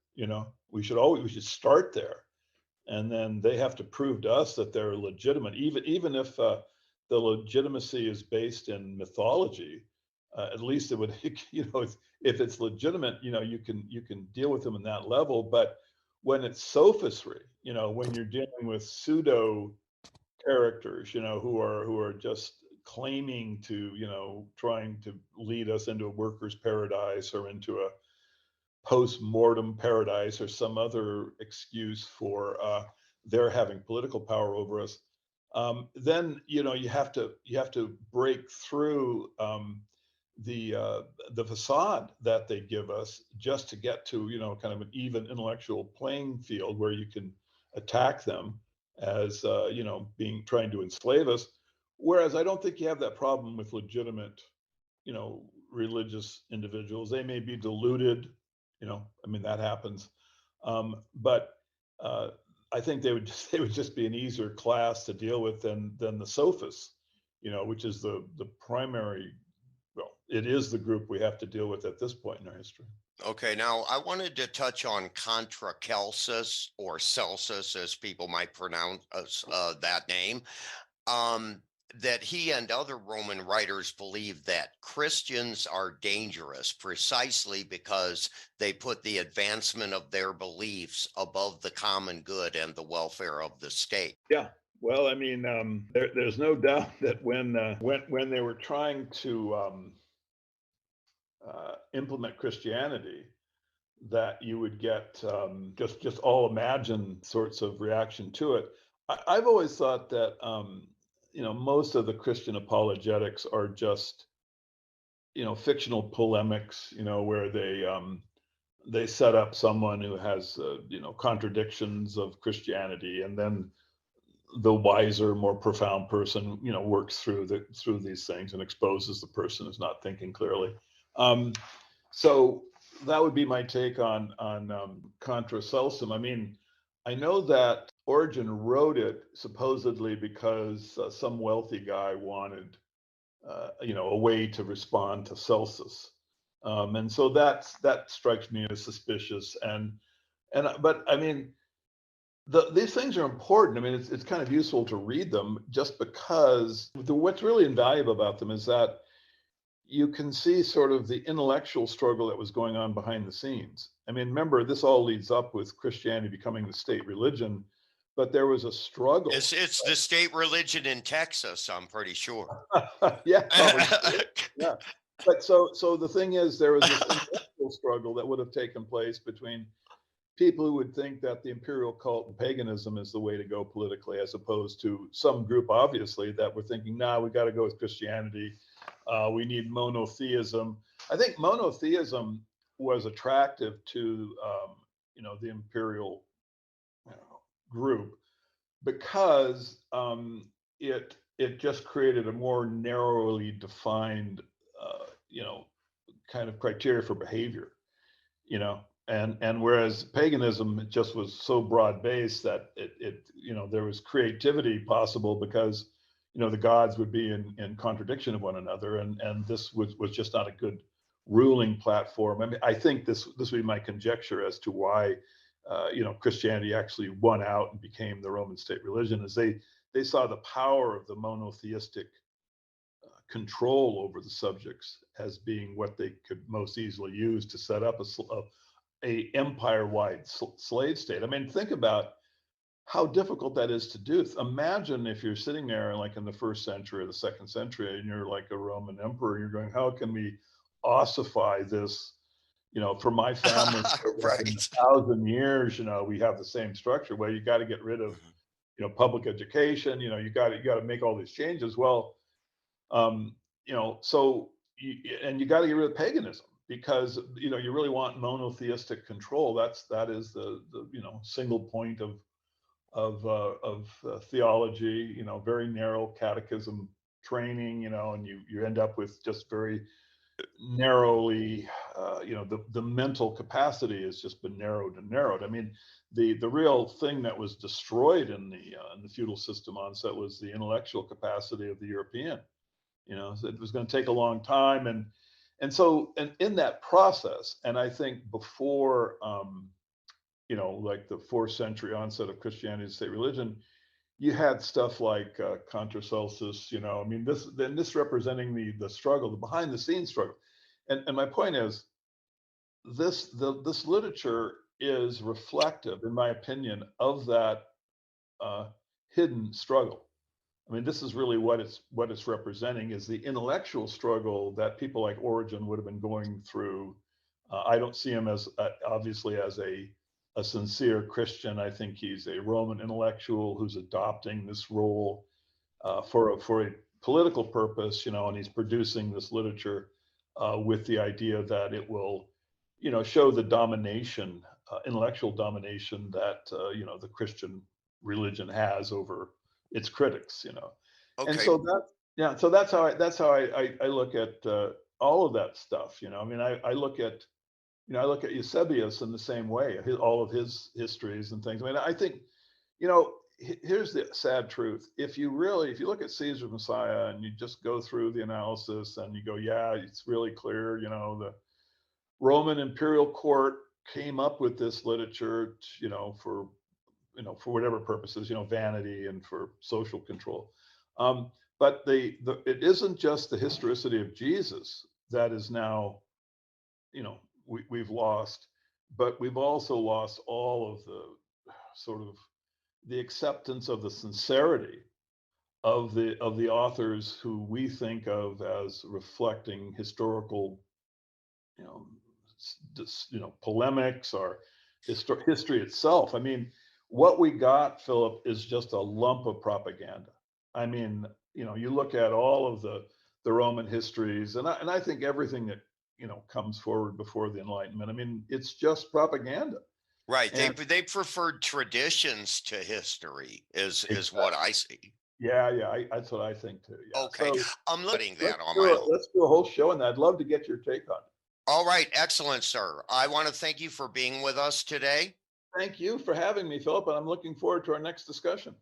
We should start there, and then they have to prove to us that they're legitimate, even if the legitimacy is based in mythology. At least it would, if it's legitimate, you can deal with them in that level. But when it's sophistry, when you're dealing with pseudo characters, who are just claiming to, trying to lead us into a worker's paradise or into a post-mortem paradise or some other excuse for their having political power over us, then you have to break through the facade that they give us, just to get to kind of an even intellectual playing field where you can attack them as being trying to enslave us. Whereas I don't think you have that problem with legitimate religious individuals. They may be deluded, I mean, that happens. But I think they would just be an easier class to deal with than the sophists, which is the primary. Well, it is the group we have to deal with at this point in our history. Okay, now I wanted to touch on Contra Celsus, or Celsus, as people might pronounce that name. Um, that he and other Roman writers believed that Christians are dangerous precisely because they put the advancement of their beliefs above the common good and the welfare of the state. Yeah. Well, I mean, there's no doubt that when they were trying to implement Christianity, that you would get just all imagined sorts of reaction to it. I've always thought that most of the Christian apologetics are just fictional polemics, where they set up someone who has contradictions of Christianity, and then the wiser, more profound person works through these things and exposes the person who's not thinking clearly. Um, so that would be my take on Contra Celsum. I mean, I know that Origen wrote it supposedly because some wealthy guy wanted, a way to respond to Celsus, and so that strikes me as suspicious. But I mean, these things are important. I mean, it's kind of useful to read them just because what's really invaluable about them is that you can see sort of the intellectual struggle that was going on behind the scenes. I mean, remember, this all leads up with Christianity becoming the state religion, but there was a struggle. It's the state religion in Texas, I'm pretty sure. Yeah, probably. Yeah. But so the thing is, there was this intellectual struggle that would have taken place between people who would think that the imperial cult and paganism is the way to go politically, as opposed to some group, obviously, that were thinking, nah, we got to go with Christianity. We need monotheism. I think monotheism was attractive to the imperial group because it just created a more narrowly defined kind of criteria for behavior, and whereas paganism, it just was so broad based that there was creativity possible because the gods would be in contradiction of one another, and this was just not a good ruling platform. I mean, I think this would be my conjecture as to why Christianity actually won out and became the Roman state religion, is they saw the power of the monotheistic control over the subjects as being what they could most easily use to set up a empire-wide slave state. I mean, think about how difficult that is to do. Imagine if you're sitting there like in the first century or the second century, and you're like a Roman emperor, and you're going, how can we ossify this? For my family, for Right. 1,000 years, we have the same structure. Well, you got to get rid of, public education. You got to make all these changes. Well, so and you got to get rid of paganism, because you really want monotheistic control. That is the single point of theology. Very narrow catechism training. And you end up with just very narrowly, the mental capacity has just been narrowed and narrowed. I mean, the real thing that was destroyed in the feudal system onset was the intellectual capacity of the European. So it was going to take a long time, and in that process, and I think before like the fourth century onset of Christianity as state religion, you had stuff like Contra Celsus. I mean, this representing the struggle, the behind the scenes struggle, and my point is, this literature is reflective, in my opinion, of that hidden struggle. I mean, this is really what it's representing, is the intellectual struggle that people like Origen would have been going through. I don't see him as obviously as a sincere Christian. I think he's a Roman intellectual who's adopting this role for a political purpose, and he's producing this literature with the idea that it will, show the domination, intellectual domination that the Christian religion has over its critics. And Okay. so so that's how I look at all of that stuff. I mean, I look at Eusebius in the same way, all of his histories and things. I mean, I think, here's the sad truth. If you look at Caesar's Messiah and you just go through the analysis and you go, yeah, it's really clear, the Roman imperial court came up with this literature, for whatever purposes, vanity and for social control. but it isn't just the historicity of Jesus that is now, we've lost, but we've also lost all of the sort of the acceptance of the sincerity of the authors who we think of as reflecting historical, you know, polemics or history itself. I mean, what we got, Philip, is just a lump of propaganda. I mean, you look at all of the Roman histories, and I think everything that comes forward before the Enlightenment. I mean, it's just propaganda. Right. And They preferred traditions to history is what I see. yeah, yeah, that's what I think too. Yeah. Okay. So I'm letting let's that on do my it. own. Let's do a whole show on that. I'd love to get your take on it. All right. Excellent, sir. I want to thank you for being with us today. Thank you for having me, Philip, and I'm looking forward to our next discussion.